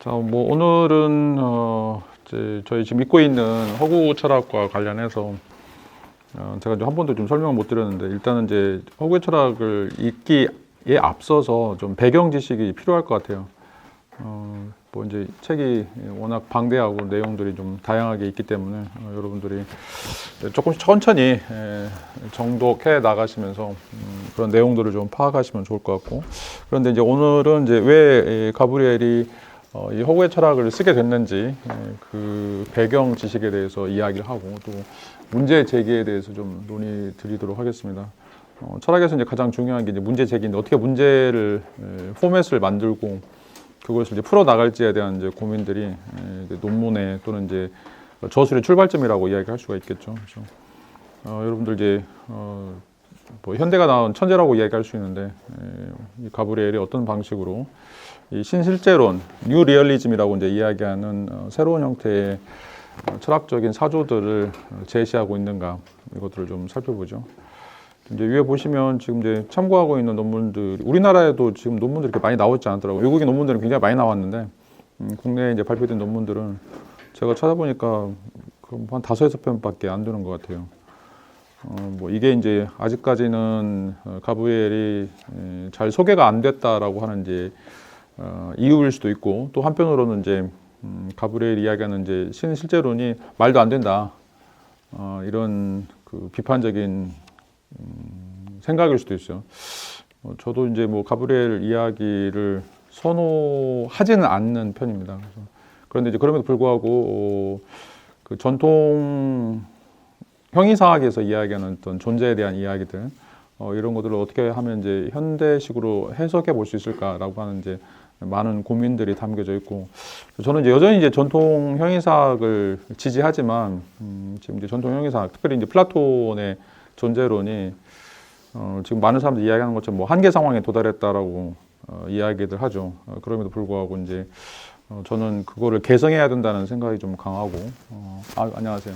자, 뭐 오늘은 이제 저희 지금 믿고 있는 허구 철학과 관련해서 제가 한 번도 좀 설명을 못 드렸는데, 일단은 이제 허구의 철학을 읽기에 앞서서 좀 배경 지식이 필요할 것 같아요. 뭐 이제 책이 워낙 방대하고 내용들이 좀 다양하게 있기 때문에 여러분들이 조금씩 천천히 정독해 나가시면서 그런 내용들을 좀 파악하시면 좋을 것 같고, 그런데 이제 오늘은 이제 왜 가브리엘이 이 허구의 철학을 쓰게 됐는지 그 배경 지식에 대해서 이야기를 하고, 또 문제 제기에 대해서 좀 논의 드리도록 하겠습니다. 철학에서 이제 가장 중요한 게 이제 문제 제기인데, 어떻게 문제를 포맷을 만들고 그것을 이제 풀어 나갈지에 대한 이제 고민들이 이제 논문에 또는 이제 저술의 출발점이라고 이야기할 수가 있겠죠. 그래서 여러분들 이제 뭐 현대가 나온 천재라고 이야기할 수 있는데, 이 가브리엘이 어떤 방식으로 이 신실제론, 뉴 리얼리즘이라고 이제 이야기하는 새로운 형태의 철학적인 사조들을 제시하고 있는가, 이것들을 좀 살펴보죠. 이제 위에 보시면 지금 이제 참고하고 있는 논문들, 우리나라에도 지금 논문들이 이렇게 많이 나오지 않더라고요. 외국인 논문들은 굉장히 많이 나왔는데, 국내에 이제 발표된 논문들은 제가 찾아보니까 한 5-6편밖에 안 되는 것 같아요. 뭐 이게 이제 아직까지는 가브리엘이 잘 소개가 안 됐다라고 하는 이제 이유일 수도 있고, 또 한편으로는 이제 가브리엘이 이야기하는 이제 신실제론이 말도 안 된다, 이런 그 비판적인 생각일 수도 있어요. 저도 이제 뭐 가브리엘 이야기를 선호하지는 않는 편입니다. 그런데 이제 그럼에도 불구하고 그 전통 형이상학에서 이야기하는 어떤 존재에 대한 이야기들, 이런 것들을 어떻게 하면 이제 현대식으로 해석해 볼 수 있을까라고 하는 이제 많은 고민들이 담겨져 있고, 저는 이제 여전히 이제 전통 형이상학을 지지하지만, 지금 이제 전통 형이상학, 특별히 이제 플라톤의 존재론이 지금 많은 사람들이 이야기하는 것처럼 뭐 한계 상황에 도달했다라고 이야기들 하죠. 그럼에도 불구하고 이제 저는 그거를 개성해야 된다는 생각이 좀 강하고, 안녕하세요.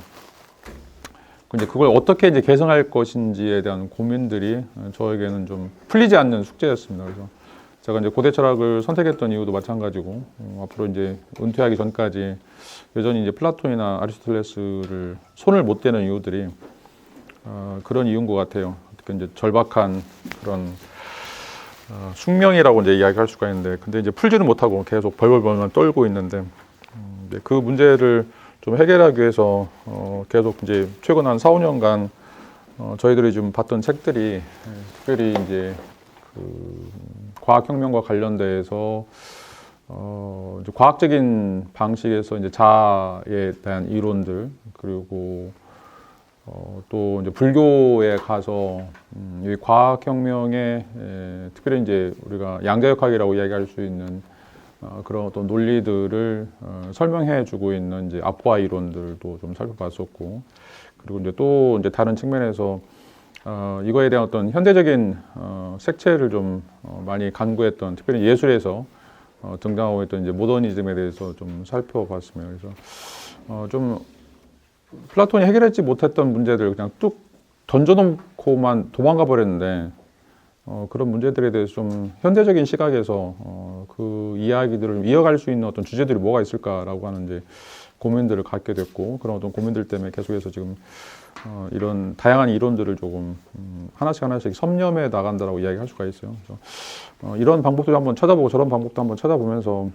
근데 그걸 어떻게 이제 개성할 것인지에 대한 고민들이 저에게는 좀 풀리지 않는 숙제였습니다. 그래서 제가 이제 고대 철학을 선택했던 이유도 마찬가지고, 앞으로 이제 은퇴하기 전까지 여전히 이제 플라톤이나 아리스토텔레스를 손을 못 대는 이유들이 그런 이유인 것 같아요. 특히 이제 절박한 그런 숙명이라고 이제 이야기할 수가 있는데, 근데 이제 풀지는 못하고 계속 벌벌벌만 떨고 있는데, 그 문제를 좀 해결하기 위해서 계속 이제 최근 한 4-5년간 저희들이 좀 봤던 책들이, 특별히 이제 그 과학혁명과 관련돼서 이제 과학적인 방식에서 이제 자아에 대한 이론들, 그리고 또 이제 불교에 가서 이 과학혁명의 특별히 이제 우리가 양자역학이라고 이야기할 수 있는 그런 어떤 논리들을 설명해주고 있는 이제 아포아 이론들도 좀 살펴봤었고, 그리고 이제 또 이제 다른 측면에서 이거에 대한 어떤 현대적인 색채를 좀 많이 간구했던, 특별히 예술에서 등장하고 있던 이제 모더니즘에 대해서 좀 살펴봤습니다. 그래서 좀 플라톤이 해결하지 못했던 문제들 그냥 뚝 던져놓고만 도망가 버렸는데, 그런 문제들에 대해서 좀 현대적인 시각에서 그 이야기들을 이어갈 수 있는 어떤 주제들이 뭐가 있을까라고 하는 이제 고민들을 갖게 됐고, 그런 어떤 고민들 때문에 계속해서 지금 이런 다양한 이론들을 조금 하나씩 섭렵해 나간다라고 이야기할 수가 있어요. 그래서 이런 방법도 한번 찾아보고 저런 방법도 한번 찾아보면서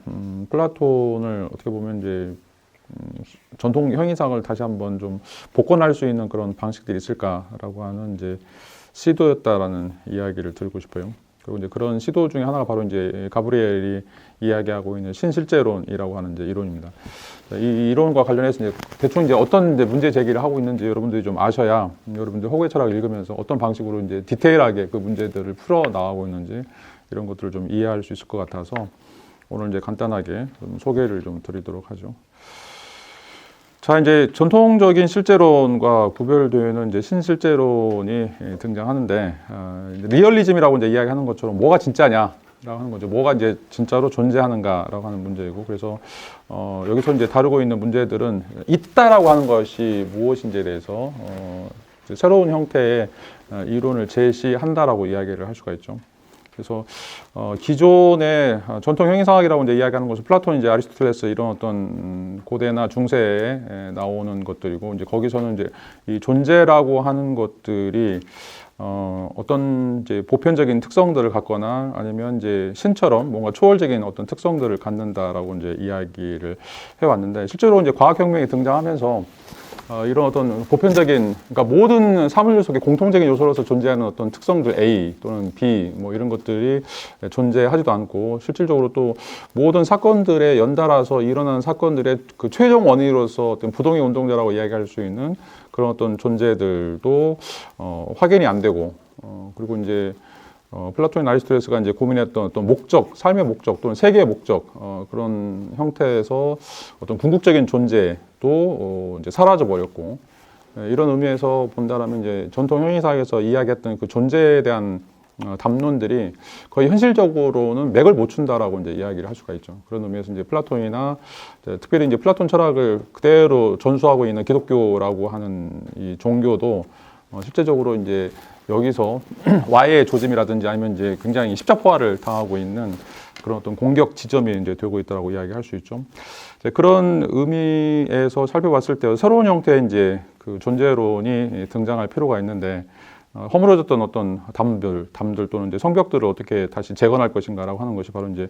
플라톤을 어떻게 보면 이제 전통 형이상을 다시 한번 좀 복원할 수 있는 그런 방식들이 있을까라고 하는 이제 시도였다라는 이야기를 드리고 싶어요. 그리고 이제 그런 시도 중에 하나가 바로 이제 가브리엘이 이야기하고 있는 신실제론이라고 하는 이제 이론입니다. 이 이론과 관련해서 이제 대충 이제 어떤 이제 문제 제기를 하고 있는지 여러분들이 좀 아셔야 여러분들 허구의 철학을 읽으면서 어떤 방식으로 이제 디테일하게 그 문제들을 풀어 나가고 있는지 이런 것들을 좀 이해할 수 있을 것 같아서 오늘 이제 간단하게 좀 소개를 좀 드리도록 하죠. 자, 이제 전통적인 실제론과 구별되는 이제 신실제론이 등장하는데, 리얼리즘이라고 이제 이야기하는 것처럼 뭐가 진짜냐라고 하는 거죠. 뭐가 이제 진짜로 존재하는가라고 하는 문제이고, 그래서 여기서 이제 다루고 있는 문제들은 있다라고 하는 것이 무엇인지에 대해서 이제 새로운 형태의 이론을 제시한다라고 이야기를 할 수가 있죠. 그래서 기존의 전통 형이상학이라고 이제 이야기하는 것은 플라톤, 이제 아리스토텔레스 이런 어떤 고대나 중세에 나오는 것들이고, 이제 거기서는 이제 이 존재라고 하는 것들이 어떤 이제 보편적인 특성들을 갖거나 아니면 이제 신처럼 뭔가 초월적인 어떤 특성들을 갖는다라고 이제 이야기를 해왔는데, 실제로 이제 과학혁명이 등장하면서 이런 어떤 보편적인, 그러니까 모든 사물 속에 공통적인 요소로서 존재하는 어떤 특성들 A 또는 B 뭐 이런 것들이 존재하지도 않고, 실질적으로 또 모든 사건들에 연달아서 일어나는 사건들의 그 최종 원인으로서 어떤 부동의 운동자라고 이야기할 수 있는 그런 어떤 존재들도 확인이 안 되고, 그리고 이제 플라톤이나 아리스토텔레스가 이제 고민했던 어떤 목적, 삶의 목적 또는 세계의 목적, 그런 형태에서 어떤 궁극적인 존재도 이제 사라져 버렸고, 이런 의미에서 본다라면 이제 전통 형이사학에서 이야기했던 그 존재에 대한 담론들이 거의 현실적으로는 맥을 못 춘다라고 이제 이야기를 할 수가 있죠. 그런 의미에서 이제 플라톤이나 특별히 이제 플라톤 철학을 그대로 전수하고 있는 기독교라고 하는 이 종교도 실제적으로 이제 여기서 와해의 조짐이라든지 아니면 이제 굉장히 십자포화를 당하고 있는 그런 어떤 공격 지점이 이제 되고 있다라고 이야기할 수 있죠. 그런 의미에서 살펴봤을 때 새로운 형태의 이제 그 존재론이 등장할 필요가 있는데, 허물어졌던 어떤 담들 또는 이제 성벽들을 어떻게 다시 재건할 것인가라고 하는 것이 바로 이제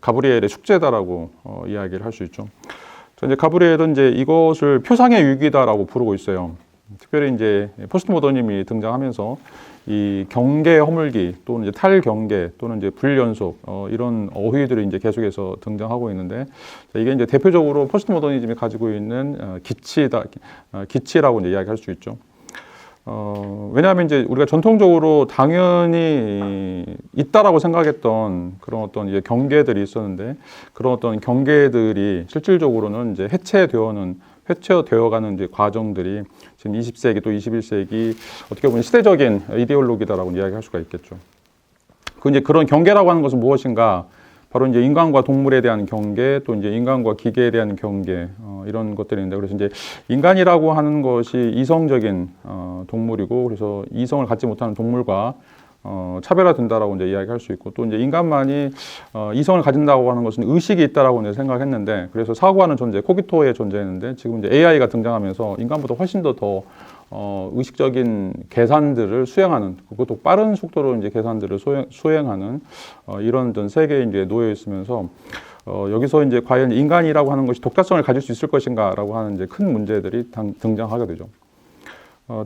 가브리엘의 숙제다라고 이야기를 할 수 있죠. 이제 가브리엘은 이제 이것을 표상의 위기다라고 부르고 있어요. 특별히 이제 포스트 모더니즘이 등장하면서 이 경계 허물기 또는 이제 탈경계 또는 이제 불연속 이런 어휘들이 이제 계속해서 등장하고 있는데, 이게 이제 대표적으로 포스트 모더니즘이 가지고 있는 기치라고 이제 이야기할 수 있죠. 왜냐하면 이제 우리가 전통적으로 당연히 있다라고 생각했던 그런 어떤 이제 경계들이 있었는데, 그런 어떤 경계들이 실질적으로는 이제 해체되어가는 이제 과정들이 지금 20세기 또 21세기 어떻게 보면 시대적인 이데올로기다라고 이야기할 수가 있겠죠. 그 이제 그런 경계라고 하는 것은 무엇인가? 바로 이제 인간과 동물에 대한 경계, 또 이제 인간과 기계에 대한 경계, 이런 것들이 있는데, 그래서 이제 인간이라고 하는 것이 이성적인 동물이고, 그래서 이성을 갖지 못하는 동물과 차별화된다라고 이제 이야기할 수 있고, 또 이제 인간만이 이성을 가진다고 하는 것은 의식이 있다라고 이제 생각했는데, 그래서 사고하는 존재, 코기토의 존재였는데, 지금 이제 AI가 등장하면서 인간보다 훨씬 더 의식적인 계산들을 수행하는, 그것도 빠른 속도로 이제 계산들을 수행하는 이런 어떤 세계에 이제 놓여 있으면서, 여기서 이제 과연 인간이라고 하는 것이 독자성을 가질 수 있을 것인가라고 하는 이제 큰 문제들이 등장하게 되죠.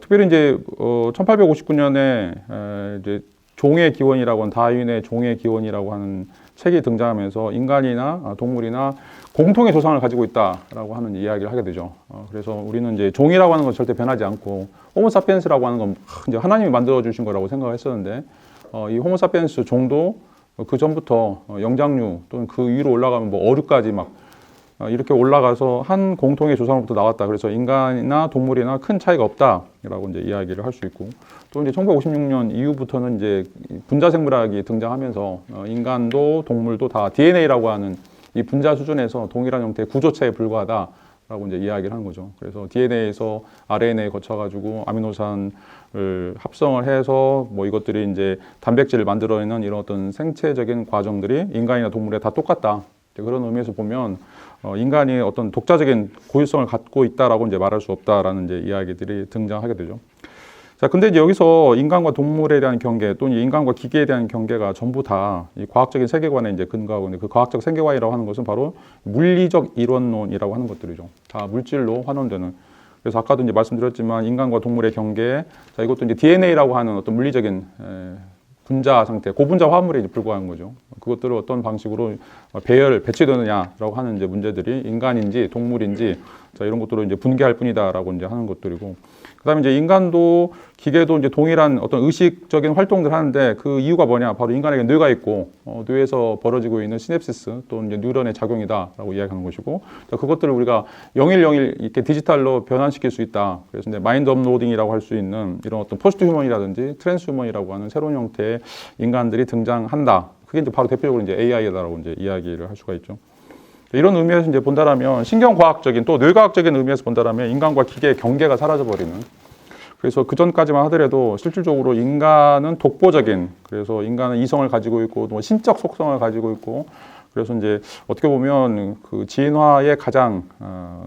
특별히 이제 1859년에 이제 종의 기원이라고 하는 다윈의 종의 기원이라고 하는 책이 등장하면서 인간이나 동물이나 공통의 조상을 가지고 있다라고 하는 이야기를 하게 되죠. 그래서 우리는 이제 종이라고 하는 건 절대 변하지 않고, 호모사피엔스라고 하는 건 이제 하나님이 만들어 주신 거라고 생각했었는데, 이 호모사피엔스 종도 그 전부터 영장류 또는 그 위로 올라가면 뭐 어류까지 막 이렇게 올라가서 한 공통의 조상으로부터 나왔다. 그래서 인간이나 동물이나 큰 차이가 없다라고 이제 이야기를 할 수 있고, 또 이제 1956년 이후부터는 이제 분자 생물학이 등장하면서 인간도 동물도 다 DNA라고 하는 이 분자 수준에서 동일한 형태의 구조체에 불과하다라고 이제 이야기를 하는 거죠. 그래서 DNA에서 RNA에 거쳐가지고 아미노산을 합성을 해서 뭐 이것들이 이제 단백질을 만들어내는 이런 어떤 생체적인 과정들이 인간이나 동물에 다 똑같다. 그런 의미에서 보면 인간이 어떤 독자적인 고유성을 갖고 있다라고 이제 말할 수 없다라는 이제 이야기들이 등장하게 되죠. 자, 근데 이제 여기서 인간과 동물에 대한 경계 또는 인간과 기계에 대한 경계가 전부 다 이 과학적인 세계관에 이제 근거하고 있는데, 그 과학적 세계관이라고 하는 것은 바로 물리적 이론론이라고 하는 것들이죠. 다 물질로 환원되는. 그래서 아까도 이제 말씀드렸지만 인간과 동물의 경계, 자, 이것도 이제 DNA라고 하는 어떤 물리적인 분자 상태, 고분자 화합물에 이제 불과한 거죠. 그것들을 어떤 방식으로 배치되느냐라고 하는 이제 문제들이 인간인지 동물인지, 자, 이런 것들을 이제 분개할 뿐이다라고 이제 하는 것들이고, 그다음에 이제 인간도 기계도 이제 동일한 어떤 의식적인 활동들 하는데, 그 이유가 뭐냐? 바로 인간에게 뇌가 있고, 뇌에서 벌어지고 있는 시냅시스 또는 이제 뉴런의 작용이다라고 이야기하는 것이고, 자, 그것들을 우리가 0101 이렇게 디지털로 변환시킬 수 있다. 그래서 이제 마인드 업로딩이라고 할 수 있는 이런 어떤 포스트 휴먼이라든지 트랜스 휴먼이라고 하는 새로운 형태의 인간들이 등장한다. 그게 이제 바로 대표적으로 이제 AI다라고 이제 이야기를 할 수가 있죠. 이런 의미에서 이제 본다라면 신경과학적인 또 뇌과학적인 의미에서 본다라면 인간과 기계의 경계가 사라져버리는 그래서 그 전까지만 하더라도 실질적으로 인간은 독보적인, 그래서 인간은 이성을 가지고 있고 또 신적 속성을 가지고 있고, 그래서 이제 어떻게 보면 그 진화의 가장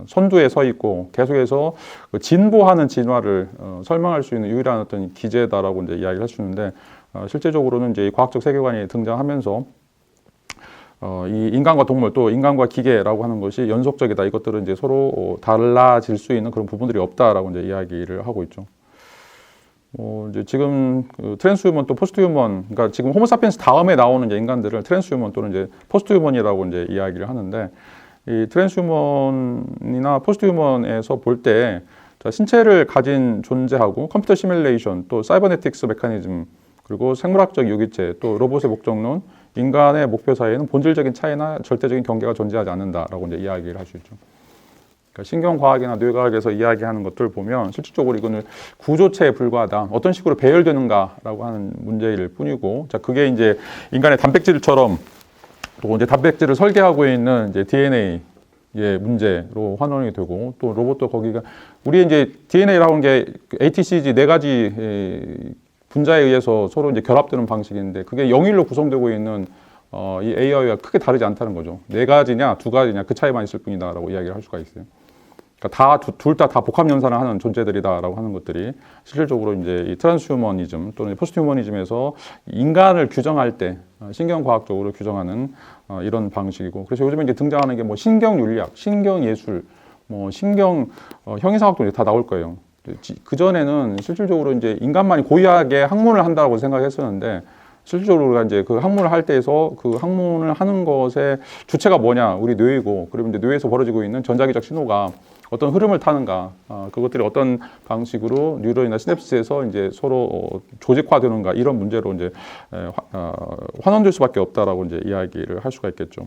선두에 서 있고 계속해서 그 진보하는 진화를 설명할 수 있는 유일한 어떤 기제다라고 이제 이야기를 할 수 있는데, 실제적으로는 이제 이 과학적 세계관이 등장하면서 이 인간과 동물 또 인간과 기계라고 하는 것이 연속적이다. 이것들은 이제 서로 달라질 수 있는 그런 부분들이 없다라고 이제 이야기를 하고 있죠. 이제 지금 그 트랜스휴먼 또 포스트휴먼, 그러니까 지금 호모사피엔스 다음에 나오는 이제 인간들을 트랜스휴먼 또는 이제 포스트휴먼이라고 이제 이야기를 하는데, 이 트랜스휴먼이나 포스트휴먼에서 볼 때 신체를 가진 존재하고 컴퓨터 시뮬레이션 또 사이버네틱스 메커니즘 그리고 생물학적 유기체 또 로봇의 목적론 인간의 목표 사이에는 본질적인 차이나 절대적인 경계가 존재하지 않는다라고 이제 이야기를 할 수 있죠. 그러니까 신경과학이나 뇌과학에서 이야기하는 것들 보면 실질적으로 이거는 구조체에 불과하다. 어떤 식으로 배열되는가라고 하는 문제일 뿐이고, 자 그게 이제 인간의 단백질처럼 또 이제 단백질을 설계하고 있는 이제 DNA의 문제로 환원이 되고, 또 로봇도 거기가 우리 이제 DNA라고 하는 게 ATCG 네 가지 분자에 의해서 서로 이제 결합되는 방식인데, 그게 영일로 구성되고 있는 이 AI와 크게 다르지 않다는 거죠. 네 가지냐, 두 가지냐, 그 차이만 있을 뿐이다라고 이야기를 할 수가 있어요. 그러니까 둘 다 복합 연산을 하는 존재들이다라고 하는 것들이 실질적으로 이제 이 트랜스휴머니즘 또는 포스트휴머니즘에서 인간을 규정할 때 신경과학적으로 규정하는 이런 방식이고, 그래서 요즘에 이제 등장하는 게 뭐 신경윤리학, 신경예술, 뭐 신경 형이상학도 이제 다 나올 거예요. 그 전에는 실질적으로 이제 인간만이 고유하게 학문을 한다고 생각했었는데, 실질적으로 우리가 이제 그 학문을 할 때에서 그 학문을 하는 것의 주체가 뭐냐, 우리 뇌이고, 그리고 이제 뇌에서 벌어지고 있는 전자기적 신호가 어떤 흐름을 타는가, 그것들이 어떤 방식으로 뉴런이나 시냅스에서 이제 서로 조직화되는가, 이런 문제로 이제 환원될 수밖에 없다라고 이제 이야기를 할 수가 있겠죠.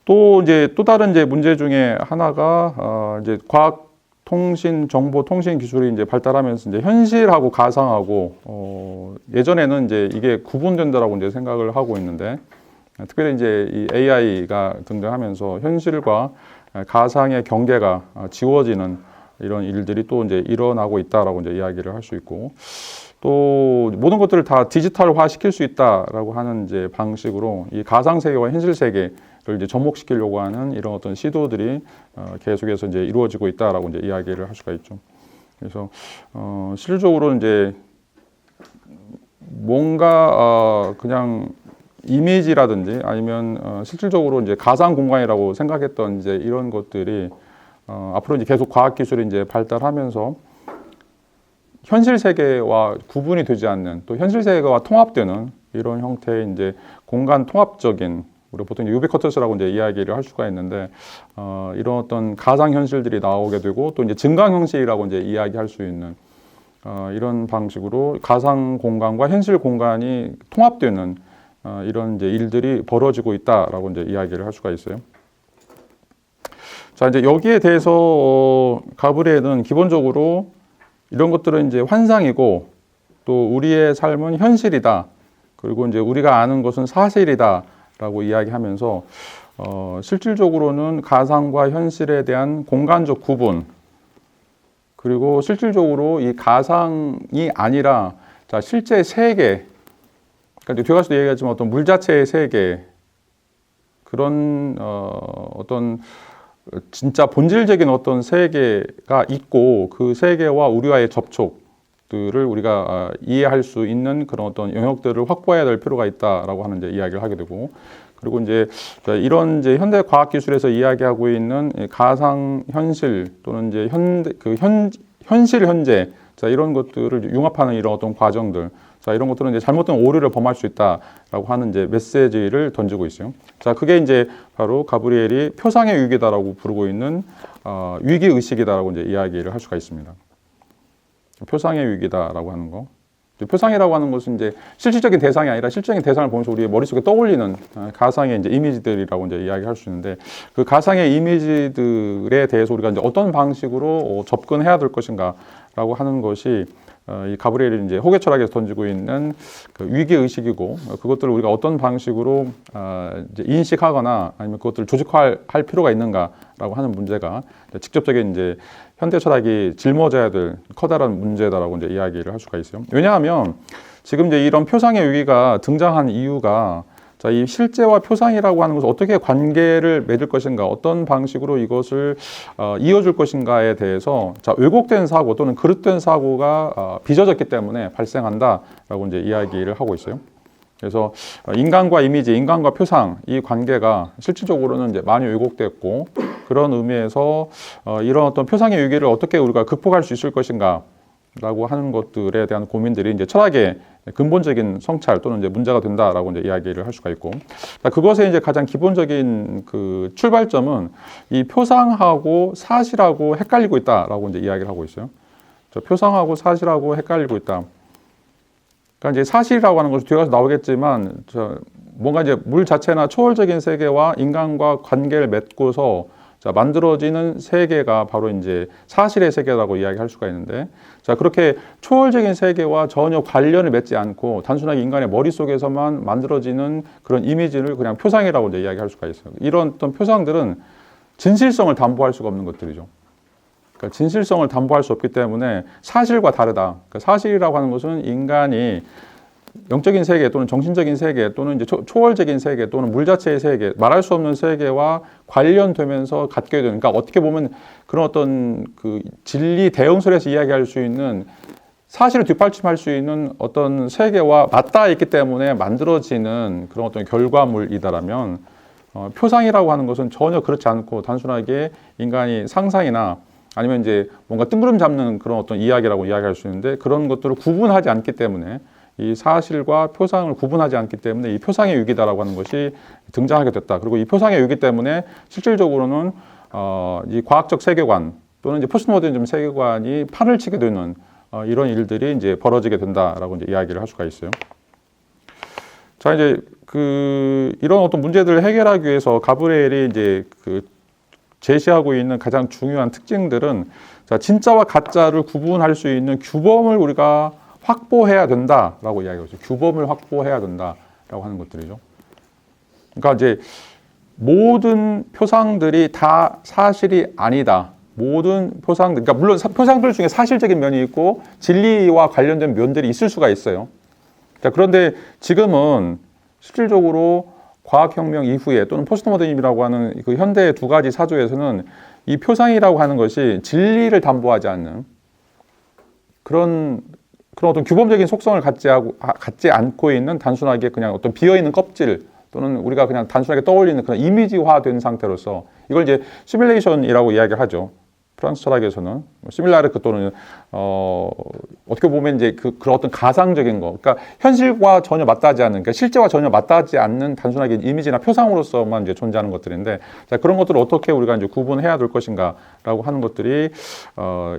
또 이제 또 다른 이제 문제 중에 하나가 이제 과학 통신, 정보 통신 기술이 이제 발달하면서 이제 현실하고 가상하고 예전에는 이제 이게 구분된다라고 이제 생각을 하고 있는데, 특별히 이제 이 AI가 등장하면서 현실과 가상의 경계가 지워지는 이런 일들이 또 이제 일어나고 있다라고 이제 이야기를 할 수 있고, 또 모든 것들을 다 디지털화 시킬 수 있다라고 하는 이제 방식으로 이 가상 세계와 현실 세계를 이제 접목시키려고 하는 이런 어떤 시도들이 계속해서 이제 이루어지고 있다라고 이제 이야기를 할 수가 있죠. 그래서 실질적으로 이제 뭔가 그냥 이미지라든지 아니면 실질적으로 이제 가상 공간이라고 생각했던 이제 이런 것들이 앞으로 이제 계속 과학 기술이 이제 발달하면서 현실 세계와 구분이 되지 않는, 또 현실 세계와 통합되는 이런 형태의 이제 공간 통합적인, 우리가 보통 유비쿼터스라고 이제 이야기를 할 수가 있는데, 이런 어떤 가상 현실들이 나오게 되고, 또 이제 증강 형식이라고 이제 이야기할 수 있는 이런 방식으로 가상 공간과 현실 공간이 통합되는 이런 이제 일들이 벌어지고 있다라고 이제 이야기를 할 수가 있어요. 자, 이제 여기에 대해서 가브리엘은 기본적으로 이런 것들은 이제 환상이고, 또 우리의 삶은 현실이다. 그리고 이제 우리가 아는 것은 사실이다라고 이야기하면서 실질적으로는 가상과 현실에 대한 공간적 구분, 그리고 실질적으로 이 가상이 아니라 자 실제 세계, 그러니까 뒤에 가서도 얘기하지만 어떤 물 자체의 세계, 그런 어떤 진짜 본질적인 어떤 세계가 있고, 그 세계와 우리와의 접촉들을 우리가 이해할 수 있는 그런 어떤 영역들을 확보해야 될 필요가 있다라고 하는 이제 이야기를 하게 되고, 그리고 이제 이런 이제 현대 과학 기술에서 이야기하고 있는 가상 현실 또는 이제 현실 현재, 자 이런 것들을 융합하는 이런 어떤 과정들, 자 이런 것들은 이제 잘못된 오류를 범할 수 있다라고 하는 이제 메시지를 던지고 있어요. 자 그게 이제 바로 가브리엘이 표상의 위기다라고 부르고 있는 위기 의식이다라고 이제 이야기를 할 수가 있습니다. 표상의 위기다라고 하는 거. 표상이라고 하는 것은 이제 실질적인 대상이 아니라 실질적인 대상을 보면서 우리의 머릿속에 떠올리는 가상의 이제 이미지들이라고 이제 이야기할 수 있는데, 그 가상의 이미지들에 대해서 우리가 이제 어떤 방식으로 접근해야 될 것인가라고 하는 것이 이 가브리엘이 이제 호계 철학에서 던지고 있는 그 위기 의식이고 그것들을 우리가 어떤 방식으로 이제 인식하거나 아니면 그것들을 조직화할 필요가 있는가라고 하는 문제가 직접적인 이제 현대 철학이 짊어져야 될 커다란 문제다라고 이제 이야기를 할 수가 있어요. 왜냐하면 지금 이제 이런 표상의 위기가 등장한 이유가 자, 이 실제와 표상이라고 하는 것을 어떻게 관계를 맺을 것인가, 어떤 방식으로 이것을 이어줄 것인가에 대해서 자, 왜곡된 사고 또는 그릇된 사고가 빚어졌기 때문에 발생한다라고 이제 이야기를 하고 있어요. 그래서 인간과 이미지, 인간과 표상 이 관계가 실질적으로는 이제 많이 왜곡됐고 그런 의미에서 이런 어떤 표상의 위기를 어떻게 우리가 극복할 수 있을 것인가. 라고 하는 것들에 대한 고민들이 이제 철학의 근본적인 성찰 또는 이제 문제가 된다라고 이제 이야기를 할 수가 있고, 그것의 이제 가장 기본적인 그 출발점은 이 표상하고 사실하고 헷갈리고 있다라고 이제 이야기를 하고 있어요. 표상하고 사실하고 헷갈리고 있다. 그러니까 이제 사실이라고 하는 것이 뒤에 가서 나오겠지만, 뭔가 이제 물 자체나 초월적인 세계와 인간과 관계를 맺고서 자, 만들어지는 세계가 바로 이제 사실의 세계라고 이야기할 수가 있는데, 자, 그렇게 초월적인 세계와 전혀 관련을 맺지 않고 단순하게 인간의 머릿속에서만 만들어지는 그런 이미지를 그냥 표상이라고 이제 이야기할 수가 있어요. 이런 어떤 표상들은 진실성을 담보할 수가 없는 것들이죠. 그러니까 진실성을 담보할 수 없기 때문에 사실과 다르다. 그러니까 사실이라고 하는 것은 인간이 영적인 세계 또는 정신적인 세계 또는 이제 초월적인 세계 또는 물 자체의 세계, 말할 수 없는 세계와 관련되면서 갖게 되는, 그러니까 어떻게 보면 그런 어떤 그 진리 대응설에서 이야기할 수 있는 사실을 뒷받침할 수 있는 어떤 세계와 맞닿아 있기 때문에 만들어지는 그런 어떤 결과물이다라면 표상이라고 하는 것은 전혀 그렇지 않고 단순하게 인간이 상상이나 아니면 이제 뭔가 뜬구름 잡는 그런 어떤 이야기라고 이야기할 수 있는데 그런 것들을 구분하지 않기 때문에 이 사실과 표상을 구분하지 않기 때문에 이 표상의 위기다라고 하는 것이 등장하게 됐다. 그리고 이 표상의 위기 때문에 실질적으로는 이 과학적 세계관 또는 이제 포스트모더니즘 세계관이 판을 치게 되는 이런 일들이 이제 벌어지게 된다라고 이제 이야기를 할 수가 있어요. 자, 이제 이런 어떤 문제들을 해결하기 위해서 가브리엘이 이제 제시하고 있는 가장 중요한 특징들은 자, 진짜와 가짜를 구분할 수 있는 규범을 우리가 확보해야 된다라고 이야기하고 있어요. 규범을 확보해야 된다라고 하는 것들이죠. 그러니까 이제 모든 표상들이 다 사실이 아니다. 모든 표상들, 그러니까 물론 표상들 중에 사실적인 면이 있고 진리와 관련된 면들이 있을 수가 있어요. 자, 그런데 지금은 실질적으로 과학혁명 이후에 또는 포스트모더니즘이라고 하는 그 현대의 두 가지 사조에서는 이 표상이라고 하는 것이 진리를 담보하지 않는 그런 어떤 규범적인 속성을 갖지 않고 있는 단순하게 그냥 어떤 비어있는 껍질 또는 우리가 그냥 단순하게 떠올리는 그런 이미지화된 상태로서 이걸 이제 시뮬레이션이라고 이야기를 하죠. 프랑스 철학에서는 시밀라르크 또는 어떻게 보면 이제 그런 어떤 가상적인 거, 그러니까 현실과 전혀 맞닿지 않는, 그러니까 실제와 전혀 맞닿지 않는 단순하게 이미지나 표상으로서만 이제 존재하는 것들인데, 자, 그런 것들을 어떻게 우리가 이제 구분해야 될 것인가라고 하는 것들이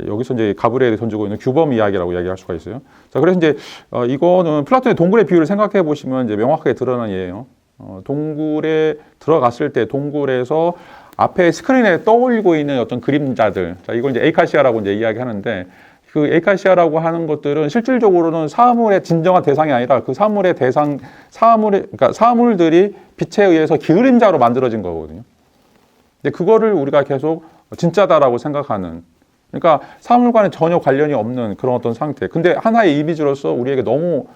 여기서 이제 가브리엘이 던지고 있는 규범 이야기라고 이야기할 수가 있어요. 자, 그래서 이제 이거는 플라톤의 동굴의 비유를 생각해 보시면 이제 명확하게 드러난 예예요. 동굴에 들어갔을 때 동굴에서 앞에 스크린에 떠올리고 있는 어떤 그림자들, 자, 이걸 이제 에이카시아라고 이제 이야기하는데, 그 에이카시아라고 하는 것들은 실질적으로는 사물의 진정한 대상이 아니라 그 사물의 대상, 그러니까 사물들이 빛에 의해서 기울임자로 만들어진 거거든요. 근데 그거를 우리가 계속 진짜다라고 생각하는, 그러니까 사물과는 전혀 관련이 없는 그런 어떤 상태. 근데 하나의 이미지로서 우리에게 너무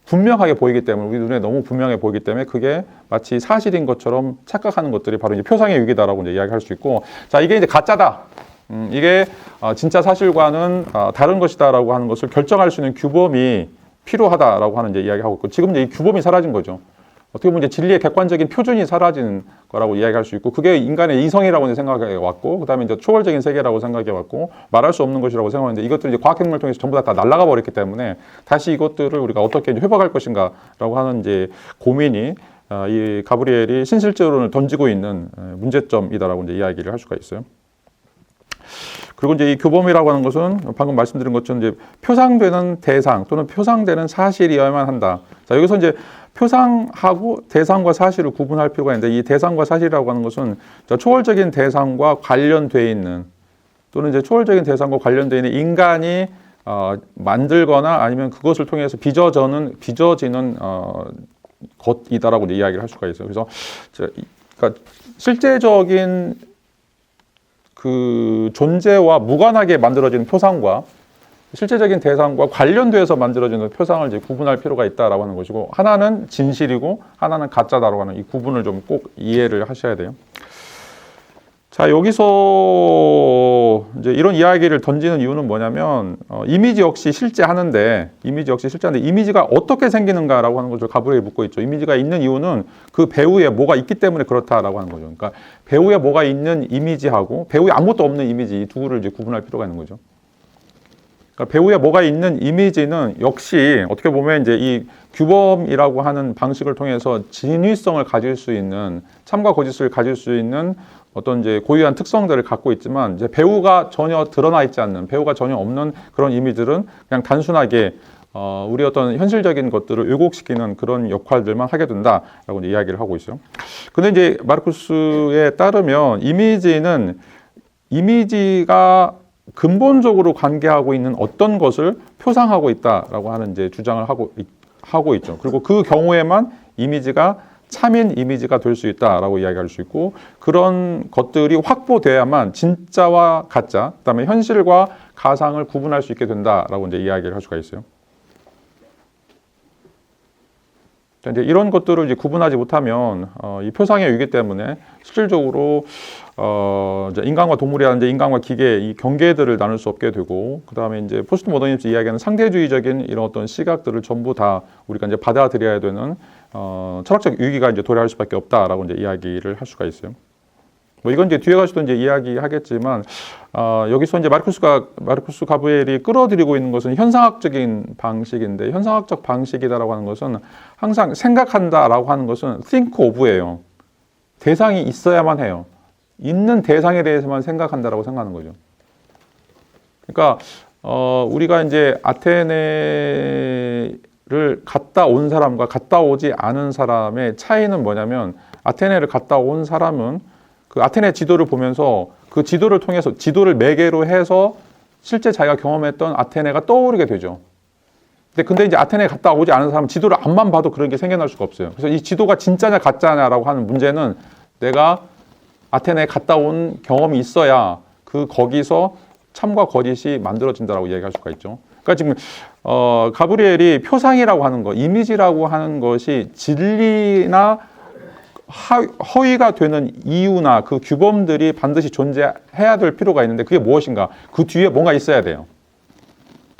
분명하게 보이기 때문에, 우리 눈에 너무 분명해 보이기 때문에 그게 마치 사실인 것처럼 착각하는 것들이 바로 이제 표상의 위기다라고 이제 이야기할 수 있고, 자, 이게 이제 가짜다. 이게 진짜 사실과는 다른 것이다라고 하는 것을 결정할 수 있는 규범이 필요하다라고 하는 이제 이야기하고 있고, 지금 이제 이 규범이 사라진 거죠. 어떻게 보면 이제 진리의 객관적인 표준이 사라진 거라고 이야기할 수 있고, 그게 인간의 이성이라고 생각해 왔고, 그 다음에 이제 초월적인 세계라고 생각해 왔고, 말할 수 없는 것이라고 생각했는데, 이것들이 이제 과학혁명을 통해서 전부 다 날아가 버렸기 때문에, 다시 이것들을 우리가 어떻게 이제 회복할 것인가라고 하는 이제 고민이 이 가브리엘이 신실제론을 던지고 있는 문제점이다라고 이제 이야기를 할 수가 있어요. 그리고 이제 이 규범이라고 하는 것은 방금 말씀드린 것처럼 이제 표상되는 대상 또는 표상되는 사실이어야만 한다. 자, 여기서 이제 표상하고 대상과 사실을 구분할 필요가 있는데, 이 대상과 사실이라고 하는 것은 초월적인 대상과 관련되어 있는 또는 이제 초월적인 대상과 관련되어 있는 인간이 만들거나 아니면 그것을 통해서 빚어지는 것이다라고 이제 이야기를 할 수가 있어요. 그래서 그러니까 실제적인 그 존재와 무관하게 만들어지는 표상과 실제적인 대상과 관련돼서 만들어지는 표상을 이제 구분할 필요가 있다라고 하는 것이고, 하나는 진실이고 하나는 가짜다라고 하는 이 구분을 좀 꼭 이해를 하셔야 돼요. 자, 여기서 이제 이런 이야기를 던지는 이유는 뭐냐면, 이미지 역시 실제하는데 이미지가 어떻게 생기는가라고 하는 것을 가브리엘이 묻고 있죠. 이미지가 있는 이유는 그 배우에 뭐가 있기 때문에 그렇다라고 하는 거죠. 그러니까 배우에 뭐가 있는 이미지하고 배우에 아무것도 없는 이미지, 이 두를 이제 구분할 필요가 있는 거죠. 그러니까 배우에 뭐가 있는 이미지는 역시 어떻게 보면 이제 이 규범이라고 하는 방식을 통해서 진위성을 가질 수 있는, 참과 거짓을 가질 수 있는 어떤 이제 고유한 특성들을 갖고 있지만, 이제 배우가 전혀 드러나 있지 않는, 배우가 전혀 없는 그런 이미지들은 그냥 단순하게 우리 어떤 현실적인 것들을 왜곡시키는 그런 역할들만 하게 된다라고 이제 이야기를 하고 있어요. 근데 이제 마르쿠스에 따르면 이미지가 근본적으로 관계하고 있는 어떤 것을 표상하고 있다라고 하는 이제 주장을 하고 있죠. 그리고 그 경우에만 이미지가 참인 이미지가 될 수 있다라고 이야기할 수 있고, 그런 것들이 확보돼야만 진짜와 가짜, 그다음에 현실과 가상을 구분할 수 있게 된다라고 이제 이야기를 할 수가 있어요. 자, 이제 이런 것들을 이제 구분하지 못하면 이 표상의 위기 때문에 실질적으로 이제 인간과 동물이라는 이제 인간과 기계의 이 경계들을 나눌 수 없게 되고, 그다음에 이제 포스트 모더니즘 이야기하는 상대주의적인 이런 어떤 시각들을 전부 다 우리가 이제 받아들여야 되는 철학적 위기가 이제 도래할 수밖에 없다라고 이제 이야기를 할 수가 있어요. 뭐 이건 이제 뒤에 가서도 이제 이야기하겠지만, 여기서 이제 마르쿠스 가브리엘이 끌어들이고 있는 것은 현상학적인 방식인데, 현상학적 방식이다라고 하는 것은 항상 생각한다라고 하는 것은 think of예요. 대상이 있어야만 해요. 있는 대상에 대해서만 생각한다라고 생각하는 거죠. 그러니까 우리가 이제 아테네를 갔다 온 사람과 갔다 오지 않은 사람의 차이는 뭐냐면, 아테네를 갔다 온 사람은 그 아테네 지도를 보면서 그 지도를 통해서, 지도를 매개로 해서 실제 자기가 경험했던 아테네가 떠오르게 되죠. 근데 이제 아테네에 갔다 오지 않은 사람은 지도를 앞만 봐도 그런 게 생겨날 수가 없어요. 그래서 이 지도가 진짜냐 가짜냐라고 하는 문제는 내가 아테네에 갔다 온 경험이 있어야 거기서 참과 거짓이 만들어진다라고 이야기할 수가 있죠. 그러니까 지금 가브리엘이 표상이라고 하는 것, 이미지라고 하는 것이 진리나 허위가 되는 이유나 그 규범들이 반드시 존재해야 될 필요가 있는데, 그게 무엇인가? 그 뒤에 뭔가 있어야 돼요.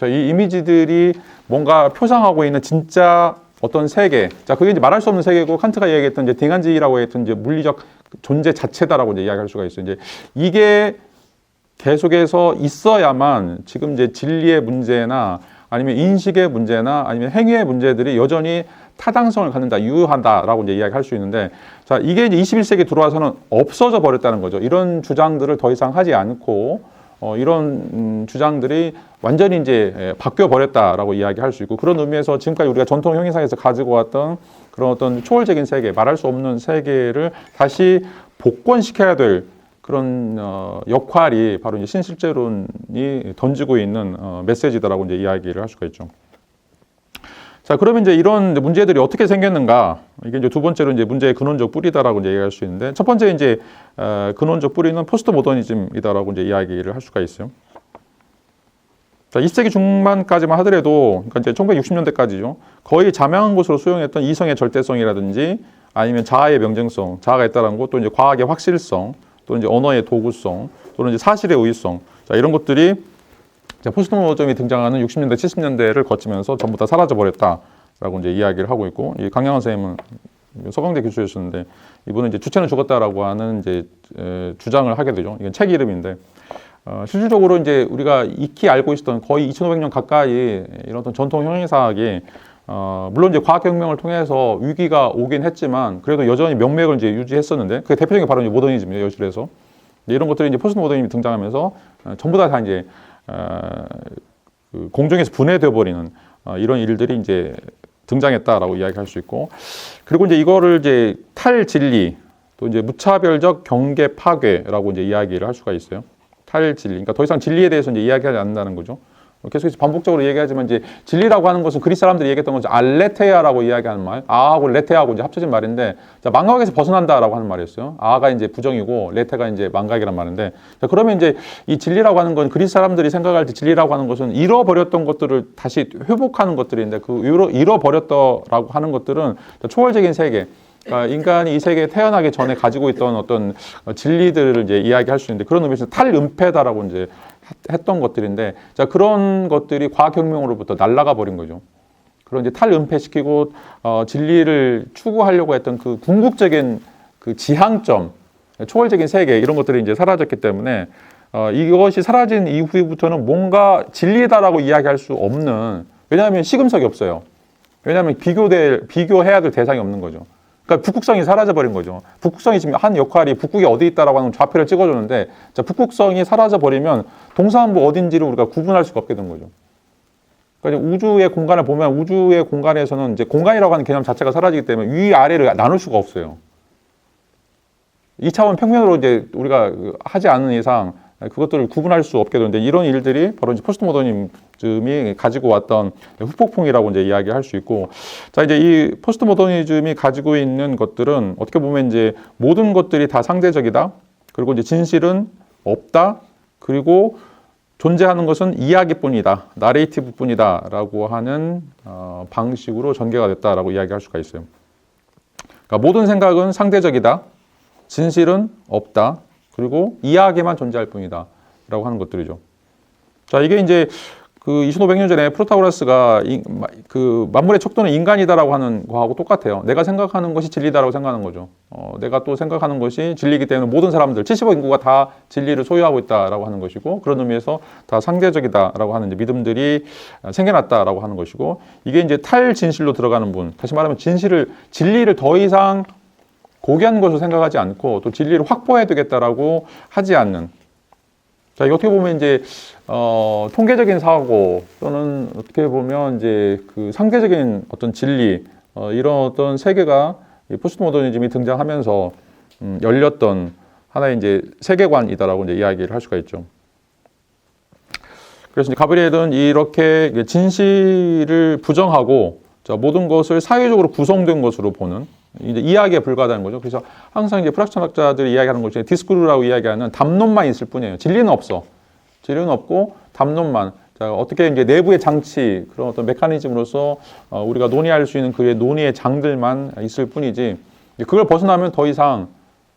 이 이미지들이 뭔가 표상하고 있는 진짜 어떤 세계, 자, 그게 이제 말할 수 없는 세계고, 칸트가 얘기했던 이제 딩한지라고 했던 이제 물리적 존재 자체다라고 이제 이야기할 수가 있어요. 이제 이게 계속해서 있어야만 지금 이제 진리의 문제나 아니면 인식의 문제나 아니면 행위의 문제들이 여전히 타당성을 갖는다, 유효한다라고 이제 이야기할 수 있는데, 자, 이게 이제 21세기 들어와서는 없어져 버렸다는 거죠. 이런 주장들을 더 이상 하지 않고 이런 주장들이 완전히 이제 바뀌어 버렸다라고 이야기할 수 있고, 그런 의미에서 지금까지 우리가 전통 형이상에서 가지고 왔던 그런 어떤 초월적인 세계, 말할 수 없는 세계를 다시 복권시켜야 될 그런 역할이 바로 이제 신실제론이 던지고 있는 메시지다라고 이제 이야기를 할 수가 있죠. 자, 그러면 이제 이런 문제들이 어떻게 생겼는가? 이게 이제 두 번째로 이제 문제의 근원적 뿌리다라고 이제 얘기할 수 있는데, 첫 번째 이제 근원적 뿌리는 포스트 모더니즘이다라고 이제 이야기를 할 수가 있어요. 자, 20세기 중반까지만 하더라도, 그러니까 이제 1960년대까지죠. 거의 자명한 것으로 수용했던 이성의 절대성이라든지, 아니면 자아의 명증성, 자아가 있다는 것, 또 이제 과학의 확실성, 또 이제 언어의 도구성, 또는 이제 사실의 의의성, 자, 이런 것들이 포스트 모더니즘이 등장하는 60년대, 70년대를 거치면서 전부 다 사라져 버렸다라고 이제 이야기를 하고 있고, 이 강양환 선생님은 서강대 교수였었는데, 이분은 이제 주체는 죽었다라고 하는 이제 주장을 하게 되죠. 이건 책 이름인데, 실질적으로 이제 우리가 익히 알고 있었던 거의 2,500년 가까이 이런 어떤 전통 형이사학이 물론 이제 과학혁명을 통해서 위기가 오긴 했지만, 그래도 여전히 명맥을 이제 유지했었는데, 그게 대표적인 게 바로 이제 모더니즘이에요, 여실에서. 이런 것들이 이제 포스트 모더니즘이 등장하면서 전부 다 이제 그 공중에서 분해되어 버리는 이런 일들이 이제 등장했다라고 이야기할 수 있고, 그리고 이제 이거를 이제 탈진리, 또 이제 무차별적 경계 파괴라고 이제 이야기를 할 수가 있어요. 탈진리, 그러니까 더 이상 진리에 대해서 이제 이야기하지 않는다는 거죠. 계속해서 반복적으로 얘기하지만 이제 진리라고 하는 것은 그리스 사람들이 얘기했던 것은 알레테아라고 이야기하는 말, 아하고 레테하고 이제 합쳐진 말인데, 자, 망각에서 벗어난다라고 하는 말이었어요. 아가 이제 부정이고 레테가 이제 망각이란 말인데, 자, 그러면 이제 이 진리라고 하는 건 그리스 사람들이 생각할 때 진리라고 하는 것은 잃어버렸던 것들을 다시 회복하는 것들인데, 그 잃어버렸다라고 하는 것들은 초월적인 세계, 그러니까 인간이 이 세계에 태어나기 전에 가지고 있던 어떤 진리들을 이제 이야기할 수 있는데, 그런 의미에서 탈은폐다라고 이제 했던 것들인데, 자, 그런 것들이 과학혁명으로부터 날아가 버린 거죠. 그런 이제 탈은폐시키고 진리를 추구하려고 했던 그 궁극적인 그 지향점, 초월적인 세계, 이런 것들이 이제 사라졌기 때문에 이것이 사라진 이후부터는 뭔가 진리다라고 이야기할 수 없는, 왜냐하면 시금석이 없어요. 왜냐하면 비교해야 될 대상이 없는 거죠. 그러니까 북극성이 사라져버린 거죠. 북극성이 지금 한 역할이 북극이 어디 있다라고 하는 좌표를 찍어주는데, 자, 북극성이 사라져버리면 동서남북 어딘지를 우리가 구분할 수가 없게 된 거죠. 그러니까 우주의 공간을 보면 우주의 공간에서는 이제 공간이라고 하는 개념 자체가 사라지기 때문에 위아래를 나눌 수가 없어요. 2차원 평면으로 이제 우리가 하지 않는 이상 그것들을 구분할 수 없게 되는데, 이런 일들이 바로 이제 포스트 모더니즘이 가지고 왔던 후폭풍이라고 이제 이야기할 수 있고, 자, 이제 이 포스트 모더니즘이 가지고 있는 것들은 어떻게 보면 이제 모든 것들이 다 상대적이다, 그리고 이제 진실은 없다, 그리고 존재하는 것은 이야기뿐이다, 나레이티브뿐이다라고 하는 방식으로 전개가 됐다라고 이야기할 수가 있어요. 그러니까 모든 생각은 상대적이다, 진실은 없다, 그리고 이야기만 존재할 뿐이다 라고 하는 것들이죠. 자, 이게 이제 그 2500년 전에 프로타고라스가 그 만물의 척도는 인간이다라고 하는 거하고 똑같아요. 내가 생각하는 것이 진리다라고 생각하는 거죠. 내가 또 생각하는 것이 진리이기 때문에 모든 사람들, 70억 인구가 다 진리를 소유하고 있다라고 하는 것이고, 그런 의미에서 다 상대적이다라고 하는 이제 믿음들이 생겨났다라고 하는 것이고, 이게 이제 탈진실로 들어가는 분, 다시 말하면 진리를 더 이상 고귀한 것으로 생각하지 않고 또 진리를 확보해야 되겠다라고 하지 않는, 자, 이거 어떻게 보면 이제 통계적인 사고, 또는 어떻게 보면 이제 그 상대적인 어떤 진리, 이런 어떤 세계가 포스트 모더니즘이 등장하면서 열렸던 하나의 이제 세계관이다라고 이제 이야기를 할 수가 있죠. 그래서 이제 가브리엘은 이렇게 진실을 부정하고, 자, 모든 것을 사회적으로 구성된 것으로 보는, 이제 이야기에 불과하다는 거죠. 그래서 항상 이제 프락천학자들이 이야기하는 것 중에 디스크루라고 이야기하는 담론만 있을 뿐이에요. 진리는 없어. 진리는 없고 담론만. 자, 어떻게 이제 내부의 장치, 그런 어떤 메커니즘으로서 우리가 논의할 수 있는 그의 논의의 장들만 있을 뿐이지, 그걸 벗어나면 더 이상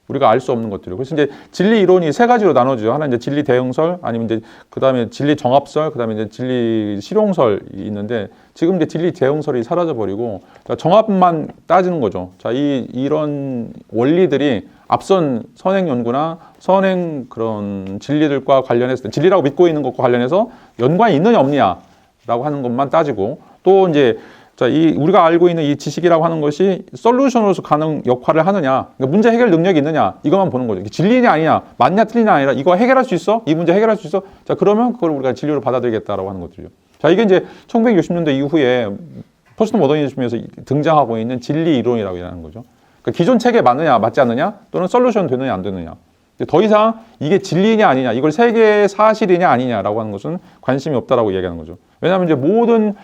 우리가 알 수 없는 것들이에요. 그래서 이제 진리 이론이 세 가지로 나눠지죠. 하나 이제 진리 대응설, 아니면 이제 그 다음에 진리 정합설, 그 다음에 이제 진리 실용설이 있는데, 지금 이제 진리 대응설이 사라져 버리고 정합만 따지는 거죠. 자, 이런 원리들이 앞선 선행 연구나 선행 그런 진리들과 관련해서, 진리라고 믿고 있는 것과 관련해서 연관이 있느냐 없느냐라고 하는 것만 따지고, 또 이제 자, 우리가 알고 있는 이 지식이라고 하는 것이 솔루션으로서 가는 역할을 하느냐, 그러니까 문제 해결 능력이 있느냐, 이것만 보는 거죠. 진리냐 아니냐, 맞냐 틀리냐 아니라 이거 해결할 수 있어? 이 문제 해결할 수 있어? 자, 그러면 그걸 우리가 진리로 받아들이겠다라고 하는 것들이죠. 자, 이게 이제 1960년대 이후에 포스트 모더니즘에서 등장하고 있는 진리 이론이라고 하는 거죠. 그러니까 기존 체계에 맞느냐, 맞지 않느냐, 또는 솔루션 되느냐, 안 되느냐. 더 이상 이게 진리냐 아니냐, 이걸 세계의 사실이냐 아니냐라고 하는 것은 관심이 없다라고 이야기하는 거죠. 왜냐하면 이제 모든